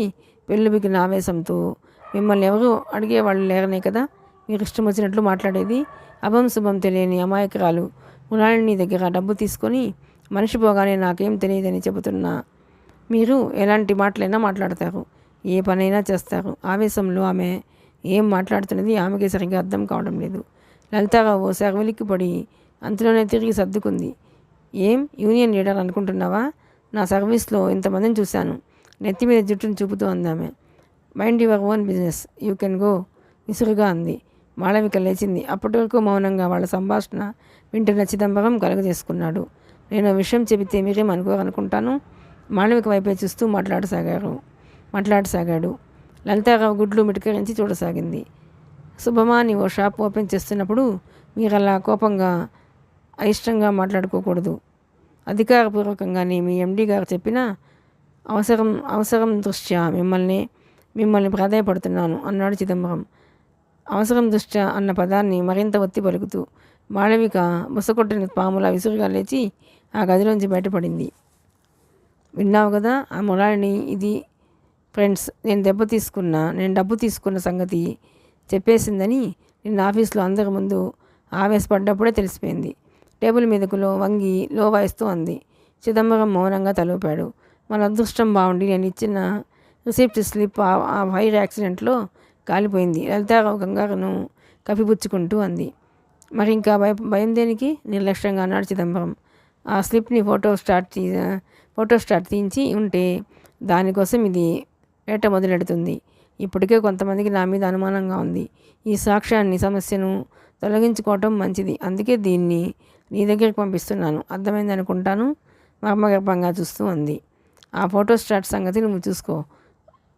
పెళ్ళుబికిన ఆవేశంతో. మిమ్మల్ని ఎవరు అడిగేవాళ్ళు లేరనే కదా మీరు ఇష్టం వచ్చినట్లు మాట్లాడేది? అభం శుభం తెలియని అమాయకురాలు మృణాలిని దగ్గర డబ్బు తీసుకొని మనిషి పోగానే నాకేం తెలియదని చెబుతున్నా మీరు ఎలాంటి మాటలైనా మాట్లాడతారు, ఏ పనైనా చేస్తారు. ఆవేశంలో ఆమె ఏం మాట్లాడుతున్నది ఆమెకి సరిగ్గా అర్థం కావడం లేదు. లలితారావు ఓసారి ఉలిక్కిపడి అంతలోనే తిరిగి సర్దుకుంది. యూనియన్ లీడర్ అనుకుంటున్నావా? నా సర్వీస్లో ఇంతమందిని చూశాను. నెత్తి మీద జుట్టును చూపుతూ అందామె. Mind your own business, you can go విసురుగా అంది. మాళవిక లేచింది. అప్పటి వరకు మౌనంగా వాళ్ళ సంభాషణ వింటున్న చిదంబరం కలుగజేసుకున్నాడు. నేను విషయం చెబితే మీరేం అనుకోరనుకుంటాను. మాళవిక వైపే చూస్తూ మాట్లాడసాగాడు. లలితారావు గుడ్లు మిటికరించి చూడసాగింది. శుభమా, నీ ఓ షాప్ ఓపెన్ చేస్తున్నప్పుడు మీరు అలా కోపంగా అయిష్టంగా మాట్లాడుకోకూడదు. అధికారపూర్వకంగానే మీ ఎండీ గారు చెప్పిన అవసరం దృష్ట్యా మిమ్మల్ని ప్రాధాయపడుతున్నాను అన్నాడు చిదంబరం. అవసరం దృష్ట్యా అన్న పదాన్ని మరింత ఒత్తి పలుకుతూ. మాళవిక ముసకొట్టిన పాములా విసురుగా లేచి ఆ గదిలోంచి బయటపడింది. విన్నావు కదా ఆ మురాళిని? ఇది ఫ్రెండ్స్, నేను డబ్బు తీసుకున్న సంగతి చెప్పేసిందని నిన్న ఆఫీస్లో అందరి ముందు ఆవేశపడ్డప్పుడే తెలిసిపోయింది. టేబుల్ మీదకు వంగి లో వాయిస్తూ అంది. చిదంబరం మౌనంగా తలూపాడు. మన అదృష్టం బాగుండి నేను ఇచ్చిన రిసిప్ట్ స్లిప్ ఆ ఫైర్ యాక్సిడెంట్లో కాలిపోయింది. లలితారావు కంగారును కప్పిపుచ్చుకుంటూ అంది. మరి ఇంకా భయం దేనికి? నిర్లక్ష్యంగా అన్నాడు చిదంబరం. ఆ స్లిప్ని ఫోటో స్టాట్ తీయించి ఉంటే దానికోసం ఇది వేట మొదలెడుతుంది. ఇప్పటికే కొంతమందికి నా మీద అనుమానంగా ఉంది. ఈ సాక్ష్యాన్ని సమస్యను తొలగించుకోవటం మంచిది. అందుకే దీన్ని నీ దగ్గరికి పంపిస్తున్నాను. అర్థమైంది అనుకుంటాను మర్మగర్భంగా చూస్తూ అంది. ఆ ఫోటో స్టాట్ సంగతి నువ్వు చూసుకో.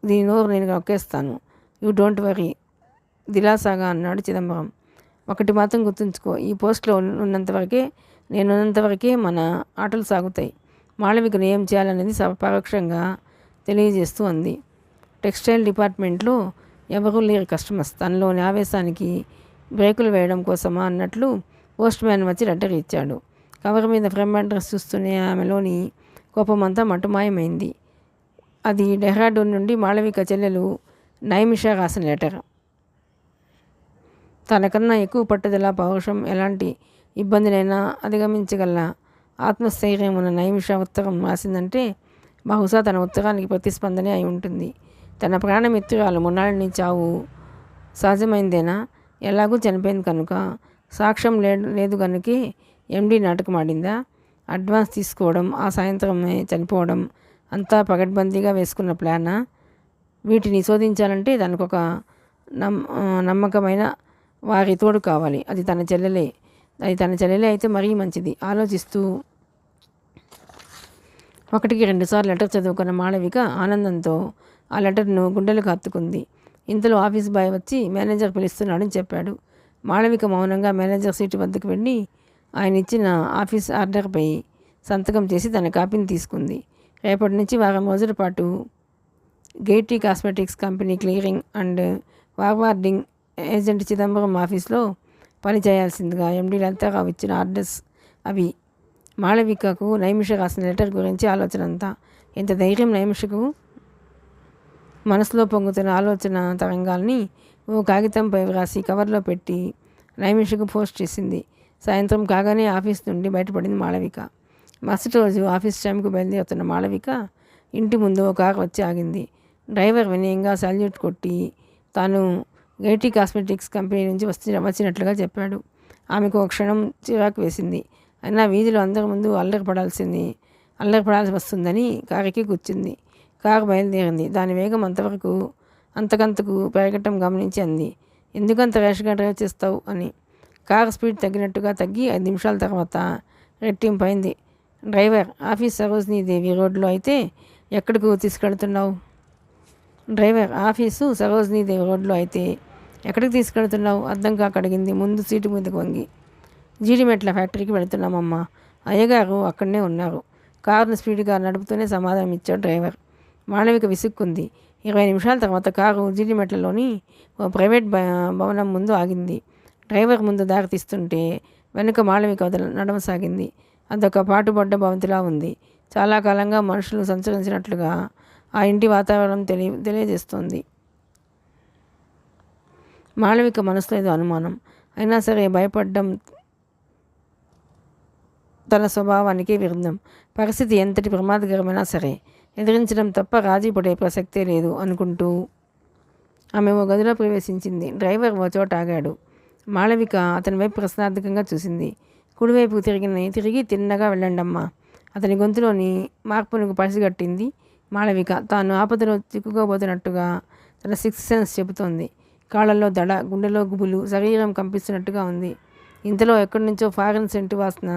దీని నోరు నేను నొక్కేస్తాను. యూ డోంట్ వరీ దిలాసాగా అన్నాడు చిదంబరం. ఒకటి మాత్రం గుర్తుంచుకో, ఈ పోస్ట్లో నేనున్నంతవరకే మన ఆటలు సాగుతాయి. మాళవికను ఏం చేయాలనేది పరోక్షంగా తెలియజేస్తూ అంది. టెక్స్టైల్ డిపార్ట్మెంట్లో ఎవరూ లేరు కస్టమర్స్. తనలోని ఆవేశానికి బ్రేకులు వేయడం కోసమా అన్నట్లు పోస్ట్ మ్యాన్ వచ్చి లెటర్ ఇచ్చాడు. కవర్ మీద ఫ్రమ్ అడ్రస్ చూస్తూనే ఆమెలోని కోపమంతా మటుమాయమైంది. అది డెహ్రాడూన్ నుండి మాళవిక చెల్లెలు నైమిషా రాసిన లెటర్. తనకన్నా ఎక్కువ పట్టుదల, పౌరుషం, ఎలాంటి ఇబ్బందినైనా అధిగమించగల ఆత్మస్థైర్యం ఉన్న నైమిష ఉత్తరం రాసిందంటే బహుశా తన ఉత్తరానికి ప్రతిస్పందనే అయి ఉంటుంది. తన ప్రాణమిత్రురాలు మున్నాళ్ళని చావు సహజమైందేనా? ఎలాగూ చనిపోయింది కనుక సాక్ష్యం లేదు కనుకే ఎండి నాటకమాడిందా? అడ్వాన్స్ తీసుకోవడం, ఆ సాయంత్రమే చనిపోవడం అంతా పగడ్బందీగా వేసుకున్న ప్లానా? వీటిని శోధించాలంటే దానికొక నమ్మకమైన వారి తోడు కావాలి. అది తన చెల్లెలే అయితే మరీ మంచిది. ఆలోచిస్తూ 1కి 2 సార్లు లెటర్ చదువుకున్న మాళవిక ఆనందంతో ఆ లెటర్ను గుండెలకు హత్తుకుంది. ఇంతలో ఆఫీస్ బాయ్ వచ్చి మేనేజర్ పిలుస్తున్నాడని చెప్పాడు. మాళవిక మౌనంగా మేనేజర్ సీటు వద్దకు వెళ్ళి ఆయన ఇచ్చిన ఆఫీస్ ఆర్డర్పై సంతకం చేసి తన కాపీని తీసుకుంది. రేపటి నుంచి వారం రోజుల పాటు Gaiety cosmetics company clearing and forwarding agent Chidambaram ఆఫీస్లో పనిచేయాల్సిందిగా ఎండి లలితారావు ఇచ్చిన ఆర్డర్స్ అవి. మాళవికకు నైమిష రాసిన లెటర్ గురించి ఆలోచన అంతా. ఎంత ధైర్యం నైమిషకు! మనసులో పొంగుతున్న ఆలోచన తరంగాల్ని ఓ కాగితంపై వ్రాసి కవర్లో పెట్టి నైమిషకు పోస్ట్ చేసింది. సాయంత్రం కాగానే ఆఫీస్ నుండి బయటపడింది మాళవిక. మరుసటి రోజు ఆఫీస్ టైంకు బయలుదేరుతున్న మాళవిక ఇంటి ముందు ఓ కారు వచ్చి ఆగింది. డ్రైవర్ వినయంగా సాల్యూట్ కొట్టి తాను గెయిటీ కాస్మెటిక్స్ కంపెనీ నుంచి వచ్చినట్లుగా చెప్పాడు. ఆమెకు ఒక క్షణం చిరాకు వేసింది. అయినా వీధిలో అందరి ముందు అల్లరిపడాల్సి వస్తుందని కారుకి కూర్చుంది. కారు బయలుదేరింది. దాని వేగం అంతకంతకు పెరగటం గమనించి అంది, ఎందుకంత ర్యాష్గా డ్రైవ్ చేస్తావు అని. కారు స్పీడ్ తగ్గినట్టుగా తగ్గి 5 నిమిషాల తర్వాత రెట్టింపైంది. డ్రైవర్, ఆఫీస్ సరోజినీదేవి రోడ్లో అయితే ఎక్కడికి తీసుకెళ్తున్నావు? డ్రైవర్, ఆఫీసు సరోజినీదేవి రోడ్లో అయితే ఎక్కడికి తీసుకెళ్తున్నావు? అర్థం కాక అడిగింది ముందు సీటు మీదకు వంగి. జీడిమెట్ల ఫ్యాక్టరీకి వెళుతున్నామమ్మా. అయ్యగారు అక్కడనే ఉన్నారు. కారును స్పీడ్గా నడుపుతూనే సమాధానం ఇచ్చాడు డ్రైవర్. మాళవిక విసుక్కుంది. 20 నిమిషాల తర్వాత కారు జీడిమెట్లలోని ఓ ప్రైవేట్ భవనం ముందు ఆగింది. డ్రైవర్ ముందు దారి తీస్తుంటే వెనుక మాళవిక నడవసాగింది. అదొక పాటుపడ్డ భవంతిలా ఉంది. చాలా కాలంగా మనుషులు సంచరించినట్లుగా ఆ ఇంటి వాతావరణం తెలియజేస్తోంది. మాళవిక మనసులో ఏదో అనుమానం. అయినా సరే భయపడ్డం తన స్వభావానికి విరుద్ధం. పరిస్థితి ఎంతటి ప్రమాదకరమైనా సరే ఎదిరించడం తప్ప రాజీ పడే ప్రసక్తే లేదు అనుకుంటూ ఆమె ఓ గదిలో ప్రవేశించింది. డ్రైవర్ ఓ చోట ఆగాడు. మాళవిక అతని వైపు ప్రశ్నార్థకంగా చూసింది. కుడివైపు తిరిగి తిన్నగా వెళ్ళండమ్మా. అతని గొంతులోని మార్పునకు పసిగట్టింది మాళవిక. తాను ఆపదలో చిక్కుకోబోతున్నట్టుగా తన 6th సెన్స్ చెబుతోంది. కాళ్ళల్లో దడ, గుండెలో గుబులు, శరీరం కంపిస్తున్నట్టుగా ఉంది. ఇంతలో ఎక్కడి నుంచో ఫారెన్ సెంటు వాసన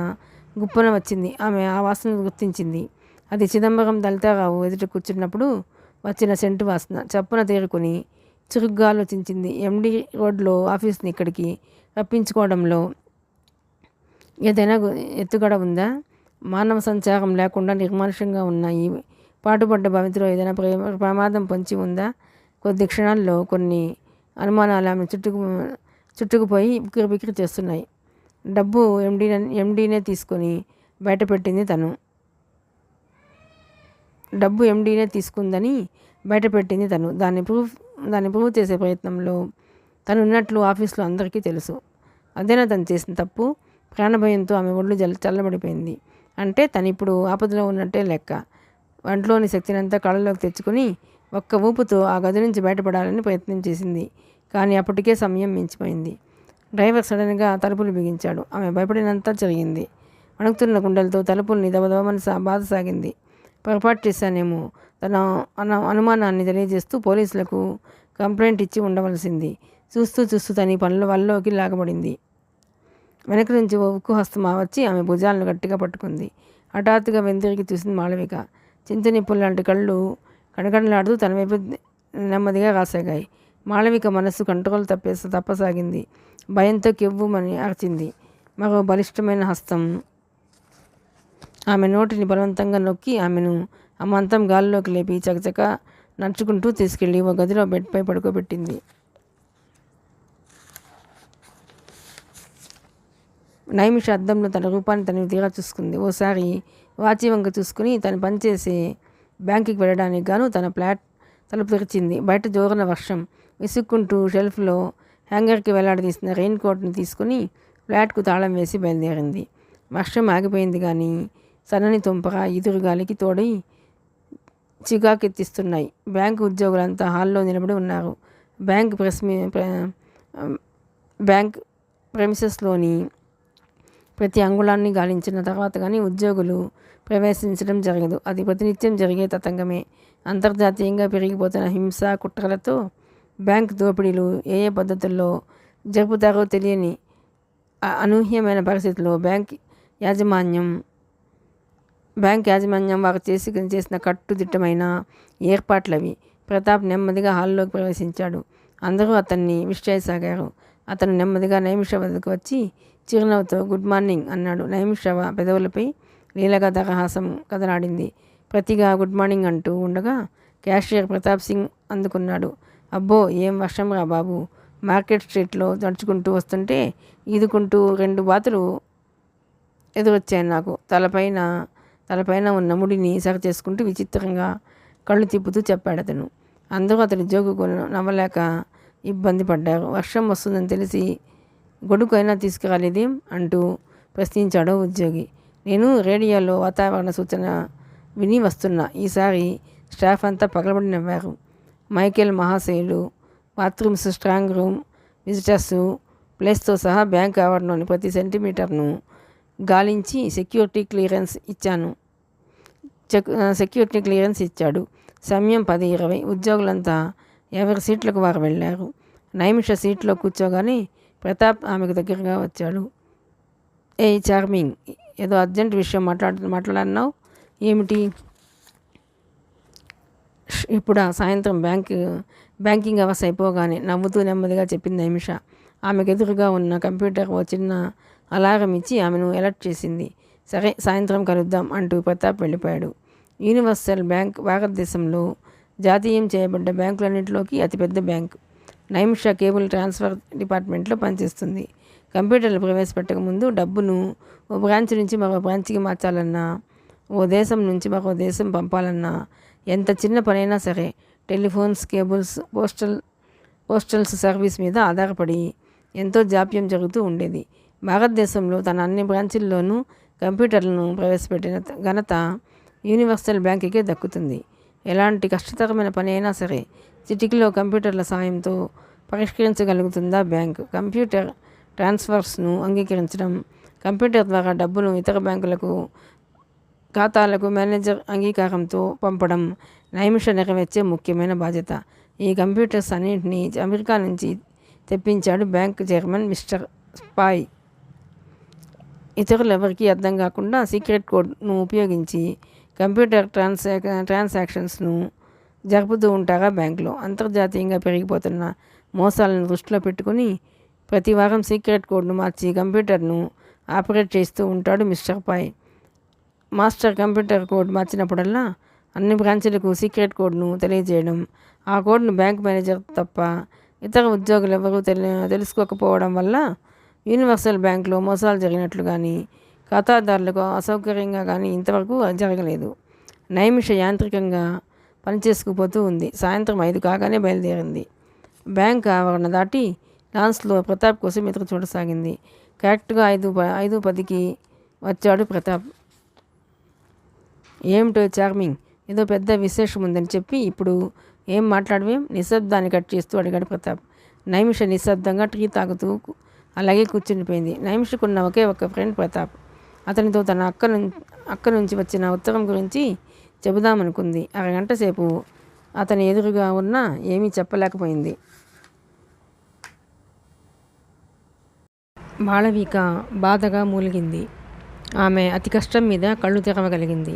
గుప్పన వచ్చింది. ఆమె ఆ వాసనను గుర్తించింది. అది చిదంబరం లలితారావు ఎదుట కూర్చున్నప్పుడు వచ్చిన సెంటు వాసన. చప్పున తేరుకొని చురుగ్గా ఆలోచించింది. ఎండి రోడ్లో ఆఫీస్ని ఇక్కడికి రప్పించుకోవడంలో ఏదైనా ఎత్తుగడ ఉందా? మానవ సంచారం లేకుండా నిర్మానుష్యంగా ఉన్న ఈ పాటుపడ్డ భవితిలో ఏదైనా ప్రమాదం పొంచి ఉందా? కొద్ది క్షణాల్లో కొన్ని అనుమానాలు ఆమె చుట్టుకుపోయి బిక్కిరి చేస్తున్నాయి. డబ్బు ఎండీనే తీసుకొని బయటపెట్టింది తను. డబ్బు ఎండీనే తీసుకుందని బయటపెట్టింది తను. దాన్ని ప్రూవ్ చేసే ప్రయత్నంలో తను ఉన్నట్లు ఆఫీస్లో అందరికీ తెలుసు. అదేనా తను చేసిన తప్పు? ప్రాణభయంతో ఆమె ఒళ్ళు చల్లబడిపోయింది. అంటే తను ఇప్పుడు ఆపదలో ఉన్నట్టే లెక్క. వంటలోని శక్తినంతా కళ్ళలోకి తెచ్చుకుని ఒక్క ఊపుతో ఆ గది నుంచి బయటపడాలని ప్రయత్నం చేసింది. కానీ అప్పటికే సమయం మించిపోయింది. డ్రైవర్ సడన్గా తలుపులు బిగించాడు. ఆమె భయపడినంత జరిగింది. వణుకుతున్న గుండెలతో తలుపుల్ని దబదబమని బాధసాగింది. పొరపాటు చేశానేమో తన అనుమానాన్ని తెలియజేస్తూ పోలీసులకు కంప్లైంట్ ఇచ్చి ఉండవలసింది. చూస్తూ చూస్తూ తన పనుల వల్లోకి లాగబడింది. వెనక నుంచి ఓ ఉక్కు హస్తం వచ్చి ఆమె భుజాలను గట్టిగా పట్టుకుంది. హఠాత్తుగా వెంతిరిగి చూసింది మాళవిక. చింతనిప్పులు లాంటి కళ్ళు కడగడలాడుతూ తన వైపు నెమ్మదిగా రాసాగాయి. మాళవిక మనస్సు కంట్రోల్ తప్పసాగింది. భయంతో కెవ్వుమని అరిచింది. మరో బలిష్టమైన హస్తం ఆమె నోటిని బలవంతంగా నొక్కి ఆమెను అమాంతం గాల్లోకి లేపి చకచక నడుచుకుంటూ తీసుకెళ్ళి ఓ గదిలో బెడ్పై పడుకోబెట్టింది. నైమిష అద్దంలో తన రూపాన్ని తను తీరా చూసుకుంది. ఓసారి వాచి వంక చూసుకుని తను పనిచేసే బ్యాంకుకి వెళ్ళడానికి గాను తన ఫ్లాట్ తలుపు తెరిచింది. బయట జోరున వర్షం. విసుక్కుంటూ షెల్ఫ్లో హ్యాంగర్కి వేలాడదీసిన రెయిన్ కోట్ని తీసుకుని ఫ్లాట్కు తాళం వేసి బయలుదేరింది. వర్షం ఆగిపోయింది కానీ సన్నని తుంపర ఈదురుగాలికి తోడై చికాకెత్తిస్తున్నాయి. బ్యాంకు ఉద్యోగులంతా హాల్లో నిలబడి ఉన్నారు. బ్యాంక్ ప్రెమిసెస్లోని ప్రతి అంగుళాన్ని గాలించిన తర్వాత కానీ ఉద్యోగులు ప్రవేశించడం జరగదు. అది ప్రతినిత్యం జరిగే తతంగమే. అంతర్జాతీయంగా పెరిగిపోతున్న హింస కుట్రలతో బ్యాంక్ దోపిడీలు ఏ పద్ధతుల్లో జరుపుతారో తెలియని అనూహ్యమైన పరిస్థితుల్లో బ్యాంక్ యాజమాన్యం వారు చేసిన కట్టుదిట్టమైన ఏర్పాట్లవి. ప్రతాప్ నెమ్మదిగా హాల్లోకి ప్రవేశించాడు. అందరూ అతన్ని విష్ చేయసాగారు. అతను నెమ్మదిగా నైమిష వద్దకు వచ్చి చిరునవ్వుతో గుడ్ మార్నింగ్ అన్నాడు. నైమిష పెదవులపై లీలగా దరహాసం కదలాడింది. ప్రతిగా గుడ్ మార్నింగ్ అంటూ ఉండగా క్యాషియర్ ప్రతాప్ సింగ్ అందుకున్నాడు. అబ్బో ఏం వర్షం రా బాబు. మార్కెట్ స్ట్రీట్లో నడుచుకుంటూ వస్తుంటే ఈదుకుంటూ 2 బాతులు ఎదురొచ్చాయి నాకు. తలపైన ఉన్న ముడిని సరిచేసుకుంటూ విచిత్రంగా కళ్ళు తిప్పుతూ చెప్పాడు అతను. అందరూ అతని జోకుకు నవ్వలేక ఇబ్బంది పడ్డారు. వర్షం వస్తుందని తెలిసి గొడుగైనా తీసుకురాలేదేం అంటూ ప్రశ్నించాడో ఉద్యోగి. నేను రేడియోలో వాతావరణ సూచన విని వస్తున్నా. ఈసారి స్టాఫ్ అంతా పగలబడి నవ్వారు. Michael మహాశయులు bathrooms, strong room, visitors ప్లేస్తో సహా బ్యాంక్ ఆవరణలోని ప్రతి సెంటీమీటర్ను గాలించి సెక్యూరిటీ క్లియరెన్స్ ఇచ్చాడు. సమయం 10:20. ఉద్యోగులంతా ఎవరి సీట్లకు వారు వెళ్ళారు. నైమిష సీట్లో కూర్చోగానే ప్రతాప్ ఆమెకు దగ్గరగా వచ్చాడు. ఏయ్ చార్మింగ్, ఏదో అర్జెంట్ విషయం మాట్లాడన్నావు ఏమిటి? ఇప్పుడు సాయంత్రం బ్యాంకింగ్ అవర్స్ అయిపోగానే నవ్వుతూ నెమ్మదిగా చెప్పింది నైమిష. ఆమెకు ఎదురుగా ఉన్న కంప్యూటర్ ఓ చిన్న అలారం ఇచ్చి ఆమెను అలర్ట్ చేసింది. సరే, సాయంత్రం కలుద్దాం అంటూ ప్రతాప్ వెళ్ళిపోయాడు. యూనివర్సల్ బ్యాంక్ భారతదేశంలో జాతీయం చేయబడ్డ బ్యాంకులన్నింటిలోకి అతిపెద్ద బ్యాంకు. నైమిష కేబుల్ ట్రాన్స్ఫర్ డిపార్ట్మెంట్లో పనిచేస్తుంది. కంప్యూటర్లు ప్రవేశపెట్టక ముందు డబ్బును ఓ బ్రాంచ్ నుంచి మరో బ్రాంచ్కి మార్చాలన్నా, ఓ దేశం నుంచి మరో దేశం పంపాలన్నా ఎంత చిన్న పనైనా సరే టెలిఫోన్స్, కేబుల్స్, పోస్టల్స్ సర్వీస్ మీద ఆధారపడి ఎంతో జాప్యం జరుగుతూ ఉండేది. భారతదేశంలో తన అన్ని బ్రాంచీల్లోనూ కంప్యూటర్లను ప్రవేశపెట్టిన ఘనత యూనివర్సల్ బ్యాంకుకే దక్కుతుంది. ఎలాంటి కష్టతరమైన పని అయినా సరే చిటికలో కంప్యూటర్ల సాయంతో పరిష్కరించగలుగుతుందా బ్యాంకు? కంప్యూటర్ ట్రాన్స్ఫర్స్ను అంగీకరించడం, కంప్యూటర్ ద్వారా డబ్బును ఇతర బ్యాంకులకు ఖాతాలకు మేనేజర్ అంగీకారంతో పంపడం నైమిష నెరవేర్చే ముఖ్యమైన బాధ్యత. ఈ కంప్యూటర్స్ అన్నింటినీ అమెరికా నుంచి తెప్పించాడు బ్యాంక్ చైర్మన్ మిస్టర్ స్పాయ్. ఇతరులు ఎవరికీ అర్థం కాకుండా సీక్రెట్ కోడ్ను ఉపయోగించి కంప్యూటర్ ట్రాన్సాక్షన్స్ను జరుపుతూ ఉంటారా బ్యాంకులో. అంతర్జాతీయంగా పెరిగిపోతున్న మోసాలను దృష్టిలో పెట్టుకుని ప్రతి వారం సీక్రెట్ కోడ్ను మార్చి కంప్యూటర్ను ఆపరేట్ చేస్తూ ఉంటాడు మిస్టర్ పాయ్. మాస్టర్ కంప్యూటర్ కోడ్ మార్చినప్పుడల్లా అన్ని బ్రాంచీలకు సీక్రెట్ కోడ్ను తెలియజేయడం, ఆ కోడ్ను బ్యాంక్ మేనేజర్ తప్ప ఇతర ఉద్యోగులు ఎవరూ తెలుసుకోకపోవడం వల్ల యూనివర్సల్ బ్యాంకులో మోసాలు జరిగినట్లు కానీ ఖాతాదారులకు అసౌకర్యంగా కానీ ఇంతవరకు జరగలేదు. నైమిష యాంత్రికంగా పనిచేసుకుపోతూ ఉంది. సాయంత్రం 5 కాగానే బయలుదేరింది. బ్యాంక్ ఆవరణ దాటి లాన్స్లో ప్రతాప్ కోసం ఎదురు చూడసాగింది. కరెక్ట్గా 5:10కి వచ్చాడు ప్రతాప్. ఏమిటో చార్మింగ్, ఏదో పెద్ద విశేషం ఉందని చెప్పి ఇప్పుడు ఏం మాట్లాడవేం? నిశ్శబ్దాన్ని కట్ చేస్తూ అడిగాడు ప్రతాప్. నైమిష నిశ్శబ్దంగా టీ తాగుతూ అలాగే కూర్చునిపోయింది. నైమిషకున్న ఒకే ఒక ఫ్రెండ్ ప్రతాప్. అతనితో తన అక్క నుంచి వచ్చిన ఉత్తరం గురించి చెబుదామనుకుంది. అరగంట సేపు అతని ఎదురుగా ఉన్నా ఏమీ చెప్పలేకపోయింది. మాళవిక బాధగా మూలిగింది. ఆమె అతి కష్టం మీద కళ్ళు తెరవగలిగింది.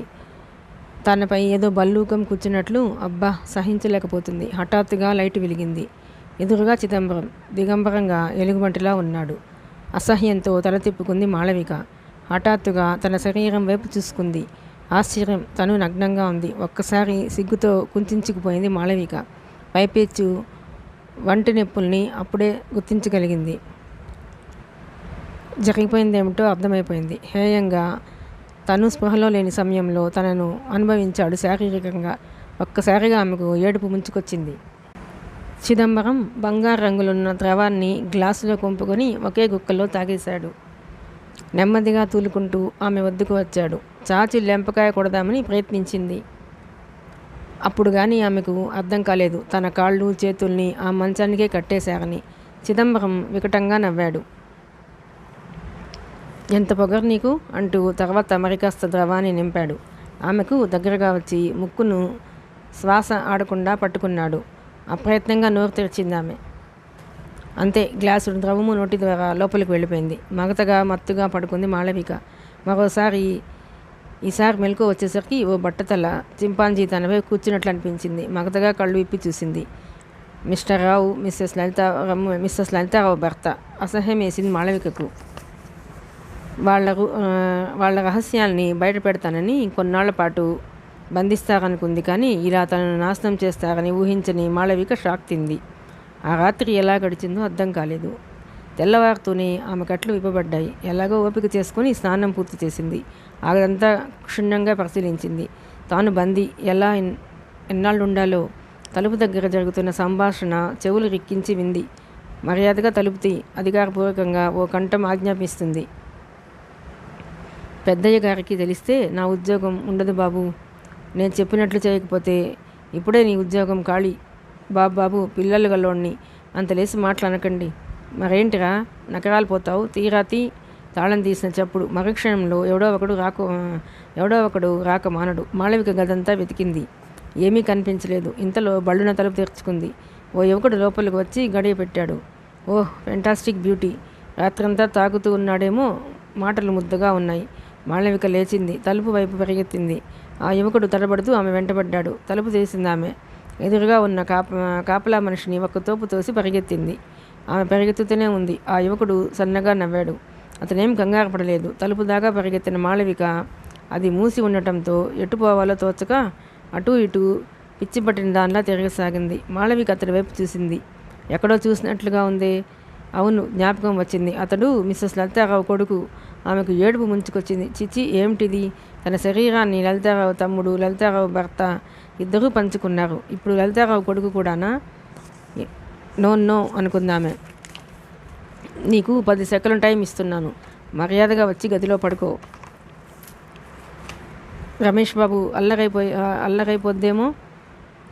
తనపై ఏదో బల్లూకం కూర్చున్నట్లు అబ్బా సహించలేకపోతుంది. హఠాత్తుగా లైటు వెలిగింది. ఎదురుగా చిదంబరం దిగంబరంగా ఎలుగుబంటిలా ఉన్నాడు. అసహ్యంతో తల తిప్పుకుంది మాళవిక. హఠాత్తుగా తన శరీరం వైపు చూసుకుంది. ఆశ్చర్యం, తను నగ్నంగా ఉంది. ఒక్కసారి సిగ్గుతో కుంచుకుపోయింది మాళవిక. పైపెచ్చు వంటి నొప్పుల్ని అప్పుడే గుర్తించగలిగింది. జరిగిపోయిందేమిటో అర్థమైపోయింది. హేయంగా తను స్పృహలో లేని సమయంలో తనను అనుభవించాడు శారీరకంగా. ఒక్కసారిగా ఆమెకు ఏడుపు ముంచుకొచ్చింది. చిదంబరం బంగారు రంగులున్న ద్రవాన్ని గ్లాసులో కొంపుకొని ఒకే గుక్కలో తాగేశాడు. నెమ్మదిగా తూలుకుంటూ ఆమె వద్దకు వచ్చాడు. చాచి లెంపకాయ కొడదామని ప్రయత్నించింది. అప్పుడు కానీ ఆమెకు అర్థం కాలేదు తన కాళ్ళు చేతుల్ని ఆ మంచానికే కట్టేశారని. చిదంబరం వికటంగా నవ్వాడు. ఎంత పొగరు నీకు అంటూ తర్వాత మరికాస్త ద్రవాన్ని నింపాడు. ఆమెకు దగ్గరగా వచ్చి ముక్కును శ్వాస ఆడకుండా పట్టుకున్నాడు. అప్రయత్నంగా నోరు తెరిచింది ఆమె. అంతే, గ్లాసుడు ద్రవము నోటి ద్వారా లోపలికి వెళ్ళిపోయింది. మగతగా మత్తుగా పడుకుంది మాళవిక. ఈసారి మెలకు వచ్చేసరికి ఓ బట్టతల చింపాంజీ తనపై కూర్చున్నట్లు అనిపించింది. మగతగా కళ్ళు విప్పి చూసింది. మిస్టర్ రావు మిస్సెస్ లలితారావు భర్త. అసహ్యం వేసింది మాళవికకు. వాళ్ళ రహస్యాల్ని బయట పెడతానని కొన్నాళ్ల పాటు బంధిస్తారనుకుంది. కానీ ఇలా తనను నాశనం చేస్తారని ఊహించని మాళవిక షాక్ తింది. ఆ రాత్రి ఎలా గడిచిందో అర్థం కాలేదు. తెల్లవారుతూనే ఆమె కట్లు విప్పబడ్డాయి. ఎలాగో ఓపిక చేసుకుని స్నానం పూర్తి చేసింది. అదంతా క్షుణ్ణంగా పరిశీలించింది. తాను బందీ ఎలా ఎన్నాళ్ళు ఉండాలో. తలుపు దగ్గర జరుగుతున్న సంభాషణ చెవులు రిక్కించి వింది. మర్యాదగా తలుపు తీ, అధికారపూర్వకంగా ఓ కంఠం ఆజ్ఞాపిస్తుంది. పెద్దయ్య గారికి తెలిస్తే నా ఉద్యోగం ఉండదు బాబు. నేను చెప్పినట్లు చేయకపోతే ఇప్పుడే నీ ఉద్యోగం ఖాళీ. బాబు పిల్లలు గల్లోడిని అంత లేసి మాటలనకండి. మరేంటిరా నకరాలు పోతావు? తీరాతి తాళం తీసిన చప్పుడు మరుక్షణంలో ఎవడో ఒకడు రాక మానడు. మాళవిక గదంతా వెతికింది. ఏమీ కనిపించలేదు. ఇంతలో బళ్ళున తలుపు తెరుచుకుంది. ఓ యువకుడు లోపలికి వచ్చి గడియ పెట్టాడు. ఓహ్, ఫెంటాస్టిక్ బ్యూటీ. రాత్రంతా తాగుతూ ఉన్నాడేమో. మాటలు ముద్దగా ఉన్నాయి. మాళవిక లేచింది. తలుపు వైపు పరిగెత్తింది. ఆ యువకుడు తడబడుతూ ఆమె వెంటబడ్డాడు. తలుపు తీసింది ఆమె. ఎదురుగా ఉన్న కాపలా మనిషిని ఒక్క తోపు తోసి పరిగెత్తింది. ఆమె పరిగెత్తుతూనే ఉంది. ఆ యువకుడు సన్నగా నవ్వాడు. అతనేం కంగారు పడలేదు. తలుపు దాకా పరిగెత్తిన మాళవిక అది మూసి ఉండటంతో ఎటు పోవాలో తోచక అటూ ఇటూ పిచ్చి పట్టిన దానిలా తిరగసాగింది. మాళవిక అతడి వైపు చూసింది. ఎక్కడో చూసినట్లుగా ఉంది. అవును, జ్ఞాపకం వచ్చింది. అతడు మిస్సెస్ లలితారావు కొడుకు. ఆమెకు ఏడుపు ముంచుకొచ్చింది. చిచి, ఏమిటిది? తన శరీరాన్ని లలితారావు తమ్ముడు, లలితారావు భర్త ఇద్దరూ పంచుకున్నారు. ఇప్పుడు లలితారావు కొడుకు కూడానా? నో అనుకుందామె. నీకు 10 సెకన్లు టైం ఇస్తున్నాను. మర్యాదగా వచ్చి గదిలో పడుకో. రమేష్ బాబు అల్లరైపోద్దేమో.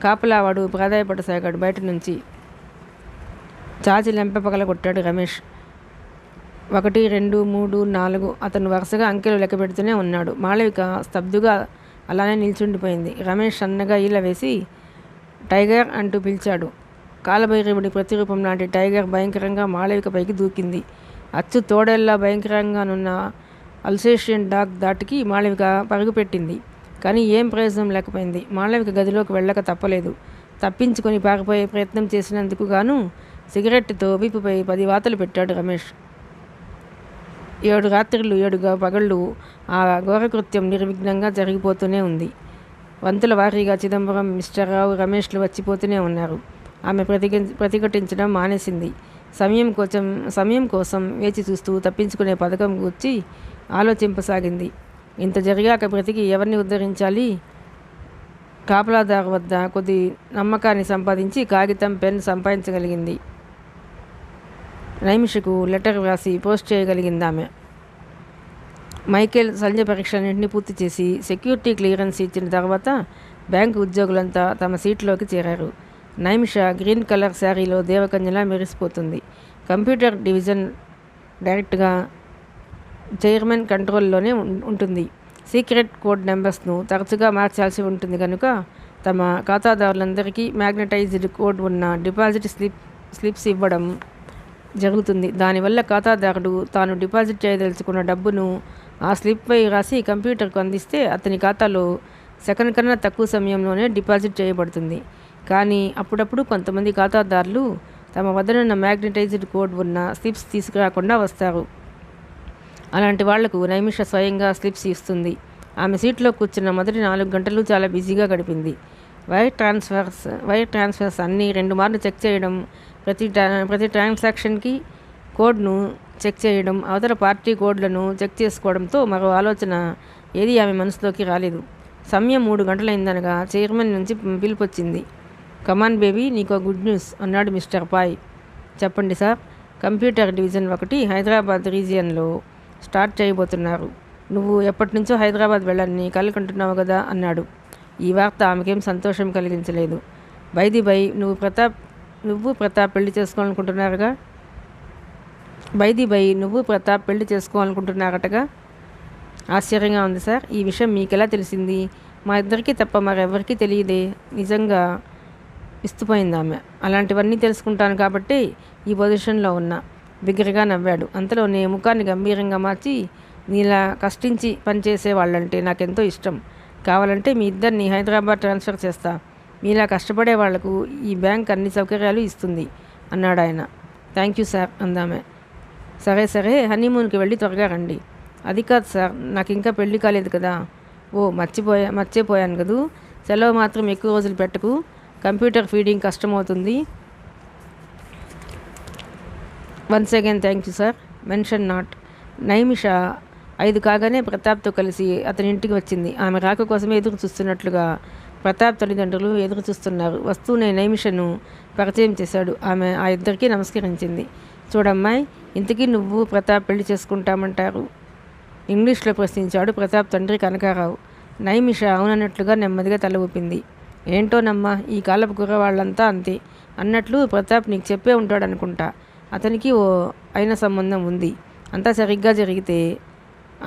కాపలావాడు ప్రాధాయపడసాగాడు బయట నుంచి. చాచి లెంప పగలగొట్టాడు రమేష్. 1, 2, 3, 4 అతను వరుసగా అంకెలు లెక్క పెడుతూనే ఉన్నాడు. మాళవిక స్తబ్దుగా అలానే నిల్చుండిపోయింది. రమేష్ సన్నగా ఈల వేసి టైగర్ అంటూ పిలిచాడు. కాలభైరవుడి ప్రతిరూపం లాంటి టైగర్ భయంకరంగా మాళవిక పైకి దూకింది. అచ్చు తోడేళ్లా భయంకరంగానున్న అల్సేషియన్ డాగ్ దాటికి మాళవిక పరుగుపెట్టింది. కానీ ఏం ప్రయోజనం లేకపోయింది. మాళవిక గదిలోకి వెళ్ళక తప్పలేదు. తప్పించుకొని పారిపోయే ప్రయత్నం చేసినందుకు గాను సిగరెట్తో వీపుపై 10 వాతలు పెట్టాడు రమేష్. 7 రాత్రులు 7 పగళ్ళు ఆ ఘోరకృత్యం నిర్విఘ్నంగా జరిగిపోతూనే ఉంది. వంతుల వారీగా చిదంబరం, మిస్టర్ రావు, రమేష్లు వచ్చిపోతూనే ఉన్నారు. ఆమె ప్రతిఘటించడం మానేసింది. సమయం కోసం వేచి చూస్తూ తప్పించుకునే పథకం గూర్చి ఆలోచింపసాగింది. ఇంత జరిగాక బ్రతికి ఎవరిని ఉద్ధరించాలి? కాపలాదారు వద్ద కొద్ది నమ్మకాన్ని సంపాదించి కాగితం, పెన్ సంపాదించగలిగింది. నైమిషకు లెటర్ వ్రాసి పోస్ట్ చేయగలిగింది ఆమె. మైకేల్ సంజయ్ పరీక్షలన్నింటినీ పూర్తి చేసి సెక్యూరిటీ క్లియరెన్స్ ఇచ్చిన తర్వాత బ్యాంకు ఉద్యోగులంతా తమ సీట్లోకి చేరారు. నైమిష గ్రీన్ కలర్ శారీలో దేవకన్యలా మెరిసిపోతుంది. కంప్యూటర్ డివిజన్ డైరెక్ట్గా చైర్మన్ కంట్రోల్లోనే ఉంటుంది. సీక్రెట్ కోడ్ నెంబర్స్ను తరచుగా మార్చాల్సి ఉంటుంది కనుక తమ ఖాతాదారులందరికీ మ్యాగ్నటైజ్డ్ కోడ్ ఉన్న డిపాజిట్ స్లిప్స్ ఇవ్వడం జరుగుతుంది. దానివల్ల ఖాతాదారుడు తాను డిపాజిట్ చేయదలుచుకున్న డబ్బును ఆ స్లిప్పై రాసి కంప్యూటర్కు అందిస్తే అతని ఖాతాలో సెకండ్ కన్నా తక్కువ సమయంలోనే డిపాజిట్ చేయబడుతుంది. కానీ అప్పుడప్పుడు కొంతమంది ఖాతాదారులు తమ వద్దనున్న మ్యాగ్నటైజ్డ్ కోడ్ ఉన్న స్లిప్స్ తీసుకురాకుండా వస్తారు. అలాంటి వాళ్లకు నైమిష స్వయంగా స్లిప్స్ ఇస్తుంది. ఆమె సీట్లో కూర్చున్న మొదటి 4 గంటలు చాలా బిజీగా గడిపింది. వైర్ ట్రాన్స్ఫర్స్ అన్నీ 2 మార్లు చెక్ చేయడం, ప్రతి ట్రాన్సాక్షన్కి కోడ్ను చెక్ చేయడం, అవతల పార్టీ కోడ్లను చెక్ చేసుకోవడంతో మరో ఆలోచన ఏది ఆమె మనసులోకి రాలేదు. సమయం 3 గంటలైందనగా చైర్మన్ నుంచి పిలుపొచ్చింది. కమాన్ బేబీ, నీకో గుడ్ న్యూస్ అన్నాడు మిస్టర్ పాయ్. చెప్పండి సార్. కంప్యూటర్ డివిజన్ 1 హైదరాబాద్ రీజియన్లో స్టార్ట్ చేయబోతున్నారు. నువ్వు ఎప్పటి నుంచో హైదరాబాద్ వెళ్ళాలని కలకంటున్నావు కదా అన్నాడు. ఈ వార్త ఆమెకేం సంతోషం కలిగించలేదు. బై నువ్వు ప్రతాప్ పెళ్లి చేసుకోవాలనుకుంటున్నారటగా. ఆశ్చర్యంగా ఉంది సార్. ఈ విషయం మీకెలా తెలిసింది? మా ఇద్దరికీ తప్ప మరెవరికీ తెలియదే. నిజంగా విస్తుపోయింది ఆమె. అలాంటివన్నీ తెలుసుకుంటాను కాబట్టి ఈ పొజిషన్లో ఉన్నా. బిగ్గరగా నవ్వాడు. అంతలోనే ముఖాన్ని గంభీరంగా మార్చి, నీలా కష్టించి పనిచేసే వాళ్ళంటే నాకెంతో ఇష్టం. కావాలంటే మీ ఇద్దరిని హైదరాబాద్ ట్రాన్స్ఫర్ చేస్తా. మీలా కష్టపడే వాళ్లకు ఈ బ్యాంక్ అన్ని సౌకర్యాలు ఇస్తుంది అన్నాడు ఆయన. థ్యాంక్ యూ సార్ అందామె. సరే హనీమూన్కి వెళ్ళి త్వరగా రండి. అది కాదు సార్, నాకు ఇంకా పెళ్లి కాలేదు కదా. ఓ మర్చిపోయాను కదూ. సెలవు మాత్రం ఎక్కువ రోజులు పెట్టకు. కంప్యూటర్ ఫీడింగ్ కష్టమవుతుంది. Once again thank you sir. Mention not. Naimisha 5 కాగానే ప్రతాప్తో కలిసి అతని ఇంటికి వచ్చింది. ఆమె రాక కోసమే ఎదురు చూస్తున్నట్లుగా ప్రతాప్ తల్లిదండ్రులు ఎదురు చూస్తున్నారు. వస్తూనే నైమిషను పరిచయం చేశాడు. ఆమె ఆ ఇద్దరికీ నమస్కరించింది. చూడమ్మాయి, ఇంతకీ నువ్వు ప్రతాప్ పెళ్లి చేసుకుంటామంటారు? ఇంగ్లీష్లో ప్రశ్నించాడు ప్రతాప్ తండ్రి కనకారావు. నైమిష అవునన్నట్లుగా నెమ్మదిగా తల ఊపింది. ఏంటోనమ్మా, ఈ కాలపు కుర్రవాళ్ళంతా అంతే అన్నట్లు ప్రతాప్ నీకు చెప్పే ఉంటాడనుకుంటా. అతనికి ఓ అయిన సంబంధం ఉంది. అంతా సరిగ్గా జరిగితే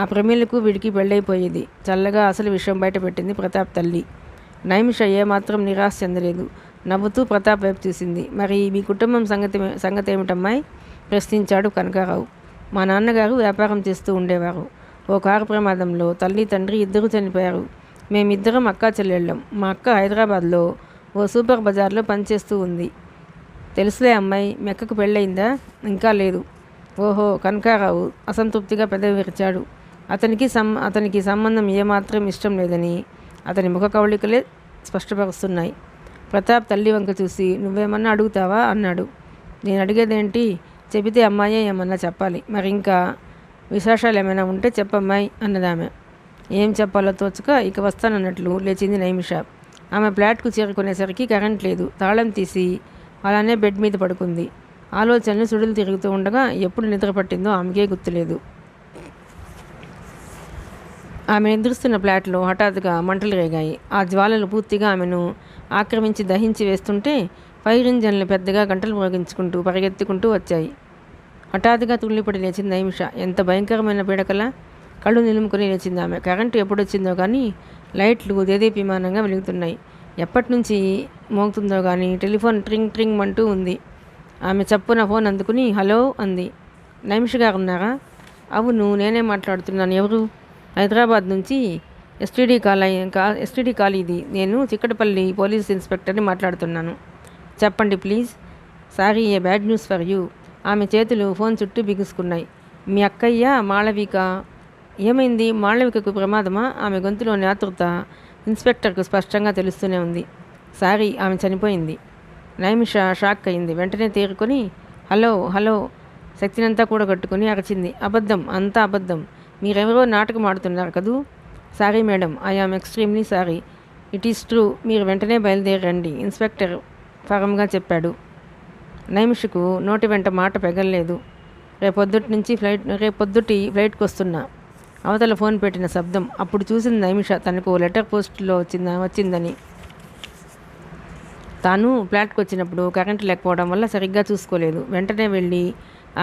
ఆ ప్రమీలకు వీడికి పెళ్ళైపోయేది. చల్లగా అసలు విషయం బయటపెట్టింది ప్రతాప్ తల్లి. నైమిష ఏమాత్రం నిరాశ చెందలేదు. నవ్వుతూ ప్రతాప్ వైపు చూసింది. మరి మీ కుటుంబం సంగతి ఏమిటమ్మాయి? ప్రశ్నించాడు కనకారావు. మా నాన్నగారు వ్యాపారం చేస్తూ ఉండేవారు. ఓ కారు ప్రమాదంలో తల్లి తండ్రి ఇద్దరూ చనిపోయారు. మేమిద్దరం అక్కా చెల్లెళ్ళం. మా అక్క హైదరాబాద్లో ఓ సూపర్ బజార్లో పనిచేస్తూ ఉంది. తెలుసులే అమ్మాయి. మీ అక్కకు పెళ్ళయిందా? ఇంకా లేదు. ఓహో. కనకారావు అసంతృప్తిగా పెదవి విరిచాడు. అతనికి సంబంధం ఏమాత్రం ఇష్టం లేదని అతని ముఖ కవళికలే స్పష్టపరుస్తున్నాయి. ప్రతాప్ తల్లి వంక చూసి, నువ్వేమన్నా అడుగుతావా అన్నాడు. నేను అడిగేదేంటి? చెబితే అమ్మాయే ఏమన్నా చెప్పాలి. మరి ఇంకా విశేషాలు ఏమైనా ఉంటే చెప్పమ్మాయి అన్నదామె. ఏం చెప్పాలో తోచక ఇక వస్తానన్నట్లు లేచింది నైమిష. ఆమె ఫ్లాట్కు చేరుకునేసరికి కరెంట్ లేదు. తాళం తీసి అలానే బెడ్ మీద పడుకుంది. ఆలోచనలు సుడులు తిరుగుతూ ఉండగా ఎప్పుడు నిద్ర పట్టిందో ఆమెకే గుర్తులేదు. ఆమె నిద్రిస్తున్న ఫ్లాట్లో హఠాత్తుగా మంటలు రేగాయి. ఆ జ్వాలలు పూర్తిగా ఆమెను ఆక్రమించి దహించి వేస్తుంటే ఫైర్ ఇంజన్లు పెద్దగా గంటలు మోగించుకుంటూ పరిగెత్తుకుంటూ వచ్చాయి. హఠాత్తుగా తుళ్ళిపడి లేచింది నైమిష. ఎంత భయంకరమైన పీడకల! కళ్ళు నిలుముకొని లేచింది ఆమె. కరెంటు ఎప్పుడొచ్చిందో కానీ లైట్లు దేదీప్యమానంగా వెలుగుతున్నాయి. ఎప్పటి నుంచి మోగుతుందో కానీ టెలిఫోన్ ట్రింగ్ ట్రింగ్ అంటూ ఉంది. ఆమె చప్పున ఫోన్ అందుకుని హలో అంది. నైమిష గారు ఉన్నారా? అవును, నేనే మాట్లాడుతున్నాను. ఎవరు? హైదరాబాద్ నుంచి ఎస్టీడీ కాల్ ఇది. నేను చిక్కడపల్లి పోలీస్ ఇన్స్పెక్టర్ని మాట్లాడుతున్నాను. చెప్పండి please. Sorry, A bad news for you. ఆమె చేతులు ఫోన్ చుట్టూ బిగుసుకున్నాయి. మీ అక్కయ్య మాళవిక. ఏమైంది? మాళవికకు ప్రమాదమా? ఆమె గొంతులోని ఆతృత ఇన్స్పెక్టర్కు స్పష్టంగా తెలుస్తూనే ఉంది. సారీ, ఆమె చనిపోయింది. నైమిష షాక్ అయింది. వెంటనే తేరుకొని హలో శక్తినంతా కూడగట్టుకుని అరచింది. అబద్ధం, అంతా అబద్ధం. మీరెవరో నాటకం ఆడుతున్నారు కదూ. Sorry madam, I am extremely sorry. It is true. మీరు వెంటనే బయలుదేరండి, ఇన్స్పెక్టర్ ఫరంగా చెప్పాడు. నైమిషకు నోటి వెంట మాట పెగల్లేదు. రేపొద్దుటి ఫ్లైట్కి వస్తున్నా. అవతల ఫోన్ పెట్టిన శబ్దం. అప్పుడు చూసింది నైమిష తనకు లెటర్ పోస్ట్లో వచ్చిందని. తాను ఫ్లాట్కి వచ్చినప్పుడు కరెంటు లేకపోవడం వల్ల సరిగ్గా చూసుకోలేదు. వెంటనే వెళ్ళి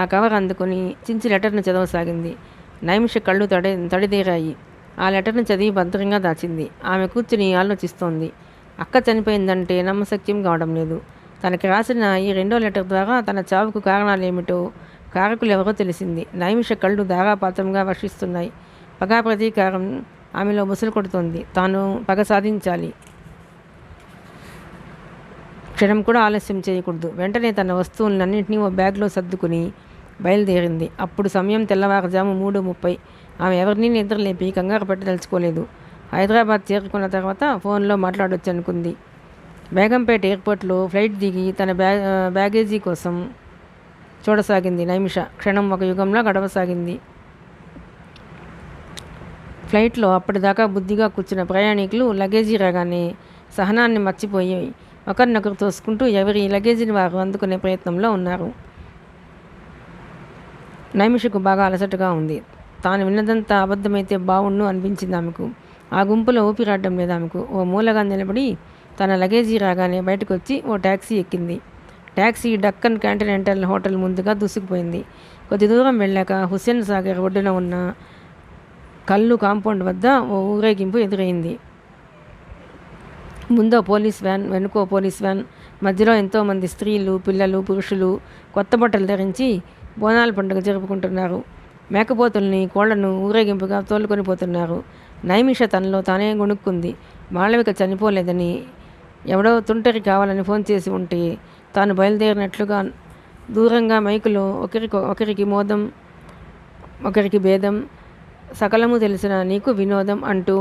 ఆ కవర్ అందుకొని చించి లెటర్ను చదవసాగింది. నైమిష కళ్ళు తడిదేరాయి. ఆ లెటర్ను చదివి భద్రంగా దాచింది. ఆమె కూర్చుని ఆలోచిస్తోంది. అక్క చనిపోయిందంటే నమ్మశక్యం కావడం లేదు. తనకి రాసిన ఈ 2వ లెటర్ ద్వారా తన చావుకు కారణాలేమిటో, కారకులెవరో తెలిసింది. నైమిష కళ్ళు ధారాపాతంగా వర్షిస్తున్నాయి. పగా ప్రతీకారం ఆమెలో ముసులు కొడుతోంది. తాను పగ సాధించాలి. క్షణం కూడా ఆలస్యం చేయకూడదు. వెంటనే తన వస్తువులన్నింటినీ ఓ బ్యాగ్లో సర్దుకుని బయలుదేరింది. అప్పుడు సమయం తెల్లవారుజాము 3:30. ఆమె ఎవరినీ నిద్రలేపి కంగారు పెట్టదలుచుకోలేదు. హైదరాబాద్ చేరుకున్న తర్వాత ఫోన్లో మాట్లాడొచ్చు అనుకుంది. బేగంపేట ఎయిర్పోర్ట్లో ఫ్లైట్ దిగి తన బ్యాగేజీ కోసం చూడసాగింది నైమిష. క్షణం ఒక యుగంలో గడవసాగింది. ఫ్లైట్లో అప్పటిదాకా బుద్ధిగా కూర్చున్న ప్రయాణికులు లగేజీ రాగానే సహనాన్ని మర్చిపోయి ఒకరినొకరు తోసుకుంటూ ఎవరి లగేజీని వారు అందుకునే ప్రయత్నంలో ఉన్నారు. నైమిషకు బాగా అలసటగా ఉంది. తాను విన్నదంతా అబద్ధమైతే బావుండు అనిపించింది ఆమెకు. ఆ గుంపులో ఊపిరాడడం లేదు ఆమెకు. ఓ మూలగా నిలబడి తన లగేజీ రాగానే బయటకు వచ్చి ఓ ట్యాక్సీ ఎక్కింది. ట్యాక్సీ డక్కన్ కాంటినెంటల్ హోటల్ ముందుగా దూసుకుపోయింది. కొద్ది దూరం వెళ్ళాక హుస్సేన్ సాగర్ ఒడ్డున ఉన్న కల్లు కాంపౌండ్ వద్ద ఓ ఊరేగింపు ఎదురైంది. ముందో పోలీస్ వ్యాన్, వెనుకో పోలీస్ వ్యాన్, మధ్యలో ఎంతోమంది స్త్రీలు, పిల్లలు, పురుషులు కొత్త బట్టలు ధరించి బోనాల పండుగ జరుపుకుంటున్నారు. మేకపోతుల్ని, కోళ్లను ఊరేగింపుగా తోలుకొని పోతున్నారు. నైమిష తనలో తానే గొణుక్కుంది. మాళవిక చనిపోలేదని ఎవడో తుంటరి కావాలని ఫోన్ చేసి ఉంటే తాను బయలుదేరినట్లుగా దూరంగా మైకులో ఒకరికి మోదం, ఒకరికి భేదం, సకలము తెలిసిన నీకు వినోదం అంటూ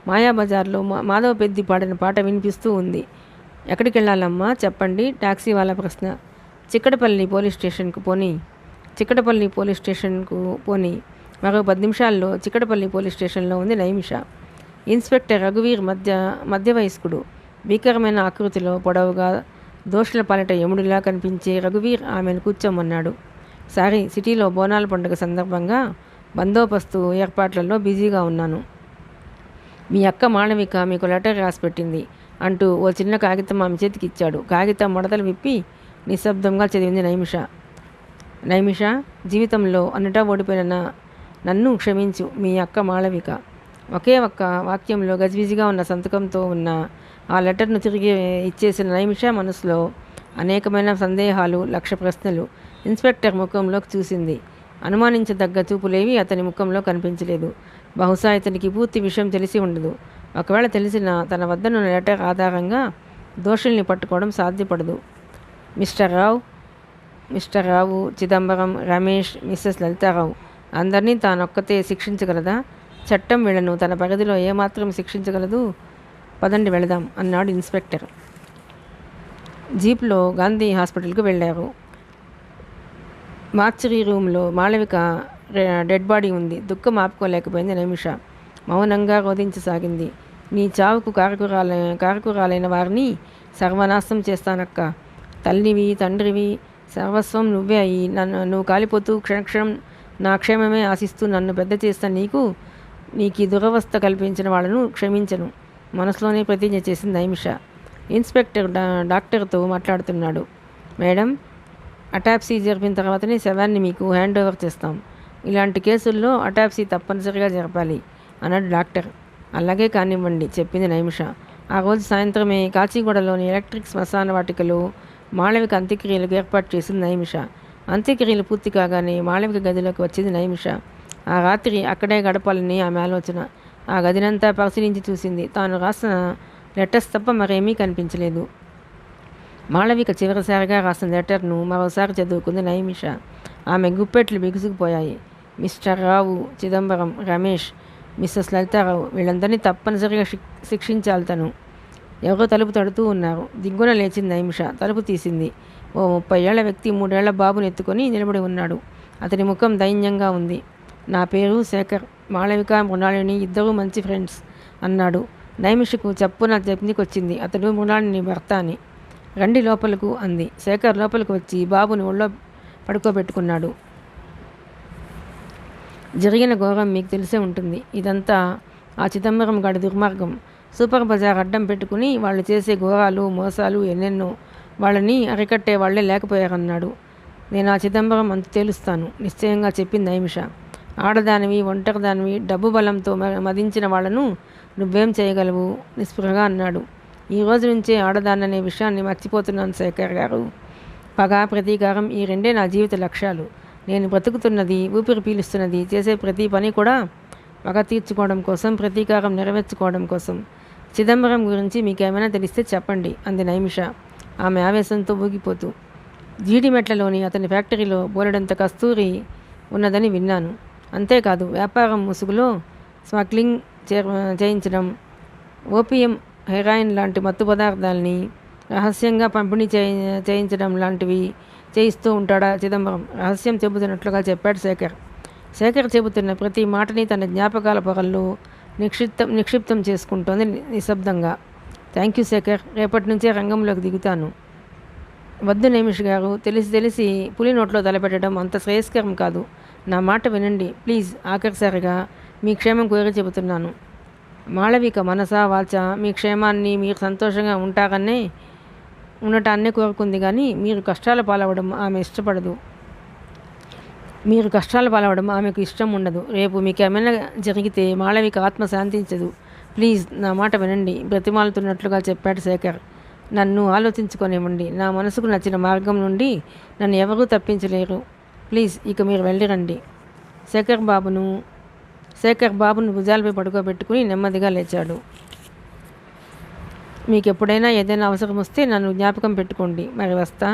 మాయాబజార్లో మాధవ పెద్ది పాడిన పాట వినిపిస్తూ ఉంది. ఎక్కడికి వెళ్ళాలమ్మా చెప్పండి, టాక్సీ వాళ్ళ ప్రశ్న. చిక్కడపల్లి పోలీస్ స్టేషన్కు పోని. మరో 10 నిమిషాల్లో చిక్కడపల్లి పోలీస్ స్టేషన్లో ఉంది నైమిష. ఇన్స్పెక్టర్ రఘువీర్ మధ్య వయస్కుడు. భీకరమైన ఆకృతిలో పొడవుగా దోషుల పాలిట యముడిలా కనిపించే రఘువీర్ ఆమెను కూర్చోమన్నాడు. సారీ, సిటీలో బోనాల పండుగ సందర్భంగా బందోబస్తు ఏర్పాట్లలో బిజీగా ఉన్నాను. మీ అక్క మాళవిక మీకు లెటర్ రాసి పెట్టింది అంటూ ఓ చిన్న కాగితం ఆమె చేతికి ఇచ్చాడు. కాగితం మడతలు విప్పి నిశ్శబ్దంగా చదివింది నైమిష, జీవితంలో అన్నిటా ఓడిపోయిన నన్ను క్షమించు, మీ అక్క మాళవిక. ఒకే ఒక్క వాక్యంలో గజిబిజిగా ఉన్న సంతకంతో ఉన్న ఆ లెటర్ను తిరిగి ఇచ్చేసిన నైమిష మనసులో అనేకమైన సందేహాలు, 1,00,000 ప్రశ్నలు. ఇన్స్పెక్టర్ ముఖంలోకి చూసింది. అనుమానించదగ్గ చూపులేవి అతని ముఖంలో కనిపించలేదు. బహుశా ఇతనికి పూర్తి విషయం తెలిసి ఉండదు. ఒకవేళ తెలిసినా తన వద్దనున్న లెటర్ ఆధారంగా దోషుల్ని పట్టుకోవడం సాధ్యపడదు. మిస్టర్ రావు, చిదంబరం, రమేష్, మిస్సెస్ లలితారావు అందరినీ తానొక్కతే శిక్షించగలదా? చట్టం వీళ్లను తన పరిధిలో ఏమాత్రం శిక్షించగలదు? పదండి వెళదాం అన్నాడు ఇన్స్పెక్టర్. జీప్లో గాంధీ హాస్పిటల్కు వెళ్ళారు. మార్చరీ రూమ్లో మాళవిక డెడ్ బాడీ ఉంది. దుఃఖం ఆపుకోలేకపోయింది నైమిష. మౌనంగా రోధించసాగింది. నీ చావుకు కారకురాలైన వారిని సర్వనాశనం చేస్తానక్క. తల్లివి, తండ్రివి, సర్వస్వం నువ్వే అయ్యి నువ్వు కాలిపోతూ క్షణక్షణం నా క్షేమమే ఆశిస్తూ నన్ను పెద్ద చేస్తా నీకు ఈ దురవస్థ కల్పించిన వాళ్ళను క్షమించను మనసులోనే ప్రతిజ్ఞ చేసింది నైమిష. ఇన్స్పెక్టర్ డాక్టర్తో మాట్లాడుతున్నాడు. మేడం, అటాప్సీ జరిపిన తర్వాతనే శవాన్ని మీకు హ్యాండ్ ఓవర్ చేస్తాం. ఇలాంటి కేసుల్లో అటాప్సీ తప్పనిసరిగా జరపాలి అన్నాడు డాక్టర్. అలాగే కానివ్వండి చెప్పింది నైమిష. ఆ రోజు సాయంత్రమే కాచిగూడలోని ఎలక్ట్రిక్ శ్మశాన వాటికలో మాళవిక అంత్యక్రియలకు ఏర్పాటు చేసింది నైమిష. అంత్యక్రియలు పూర్తి కాగానే మాళవిక గదిలోకి వచ్చింది నైమిష. ఆ రాత్రి అక్కడే గడపాలని ఆమె ఆలోచన. ఆ గదినంతా పరిశీలించి చూసింది. తాను రాసిన లెటర్స్ తప్ప మరేమీ కనిపించలేదు. మాళవిక చివరిసారిగా రాసిన లెటర్ను మరోసారి చదువుకుంది నైమిష. ఆమె గుప్పెట్లు బిగుసుకుపోయాయి. మిస్టర్ రావు, చిదంబరం, రమేష్, మిస్సెస్ లలితారావు వీళ్ళందరినీ తప్పనిసరిగా శిక్షించాలి. తను ఎవరో తలుపు తడుతూ ఉన్నారు. దిగ్గున లేచింది నైమిష. తలుపు తీసింది. ఓ 30 ఏళ్ల వ్యక్తి 3 ఏళ్ల బాబుని ఎత్తుకొని నిలబడి ఉన్నాడు. అతని ముఖం దైన్యంగా ఉంది. నా పేరు శేఖర్. మాళవిక, మృణాళిని ఇద్దరూ మంచి ఫ్రెండ్స్ అన్నాడు. నైమిషకు చప్పున వచ్చింది. అతడు మృణాళిని భర్త అని. రండి లోపలకు అంది. శేఖర్ లోపలికి వచ్చి బాబుని ఒళ్ళో పడుకోబెట్టుకున్నాడు. జరిగిన ఘోరం మీకు తెలిసే ఉంటుంది. ఇదంతా ఆ చిదంబరం గాడి దుర్మార్గం. సూపర్ బజార్ అడ్డం పెట్టుకుని వాళ్ళు చేసే ఘోరాలు మోసాలు ఎన్నెన్నో. వాళ్ళని అరికట్టే వాళ్లే లేకపోయారన్నాడు. నేను ఆ చిదంబరం అంత తేలుస్తాను నిశ్చయంగా చెప్పింది నైమిష. ఆడదానివి, ఒంటరిదానివి, డబ్బు బలంతో మదించిన వాళ్లను నువ్వేం చేయగలవు నిస్పృహగా అన్నాడు. ఈ రోజు నుంచే ఆడదాననే విషయాన్ని మర్చిపోతున్నాను శేఖర్ గారు. పగ, ప్రతీకారం ఈ రెండే నా జీవిత లక్ష్యాలు. నేను బ్రతుకుతున్నది, ఊపిరి పీలుస్తున్నది, చేసే ప్రతి పని కూడా పగ తీర్చుకోవడం కోసం, ప్రతీకారం నెరవేర్చుకోవడం కోసం. చిదంబరం గురించి మీకేమైనా తెలిస్తే చెప్పండి అంది నైమిష ఆమె ఆవేశంతో ఊగిపోతూ. జీడిమెట్లలోని అతని ఫ్యాక్టరీలో బోలెడంత కస్తూరి ఉన్నదని విన్నాను. అంతేకాదు వ్యాపారం ముసుగులో స్మగ్లింగ్ చేయించడం, ఓపియం, హెరాయిన్ లాంటి మత్తు పదార్థాలని రహస్యంగా పంపిణీ చేయించడం లాంటివి చేయిస్తూ ఉంటాడా చిదంబరం? రహస్యం చెబుతున్నట్లుగా చెప్పాడు శేఖర్. శేఖర్ చెబుతున్న ప్రతి మాటని తన జ్ఞాపకాల పొరల్లో నిక్షిప్తం చేసుకుంటోంది నిశ్శబ్దంగా. థ్యాంక్ యూ శేఖర్, రేపటి నుంచే రంగంలోకి దిగుతాను. వద్దు నైమిష్ గారు, తెలిసి పులి నోట్లో తలపెట్టడం అంత శ్రేయస్కరం కాదు. నా మాట వినండి ప్లీజ్. ఆఖరిసారిగా మీ క్షేమం కోరి చెబుతున్నాను. మాళవిక మనసా వాచ మీ క్షేమాన్ని, మీరు సంతోషంగా ఉండటాన్నే కోరుకుంది. కానీ మీరు కష్టాల పాలవడం ఆమె ఇష్టపడదు. మీరు కష్టాలు పాలవడం ఆమెకు ఇష్టం ఉండదు. రేపు మీకు ఏమైనా జరిగితే మాళవిక ఆత్మ శాంతించదు. ప్లీజ్ నా మాట వినండి బ్రతిమాలుతున్నట్లుగా చెప్పాడు శేఖర్. నన్ను ఆలోచించుకోనివ్వండి. నా మనసుకు నచ్చిన మార్గం నుండి నన్ను ఎవరూ తప్పించలేరు. ప్లీజ్ ఇక మీరు వెళ్ళిరండి. శేఖర్ బాబును భుజాలపై పడుకోబెట్టుకుని నెమ్మదిగా లేచాడు. మీకు ఎప్పుడైనా ఏదైనా అవసరం వస్తే నన్ను జ్ఞాపకం పెట్టుకోండి, మరి వస్తా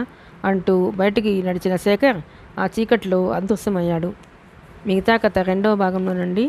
అంటూ బయటికి నడిచిన శేఖర్ ఆ చీకట్లో అదృశ్యమయ్యాడు. మిగతా కథ రెండవ భాగంలోనండి.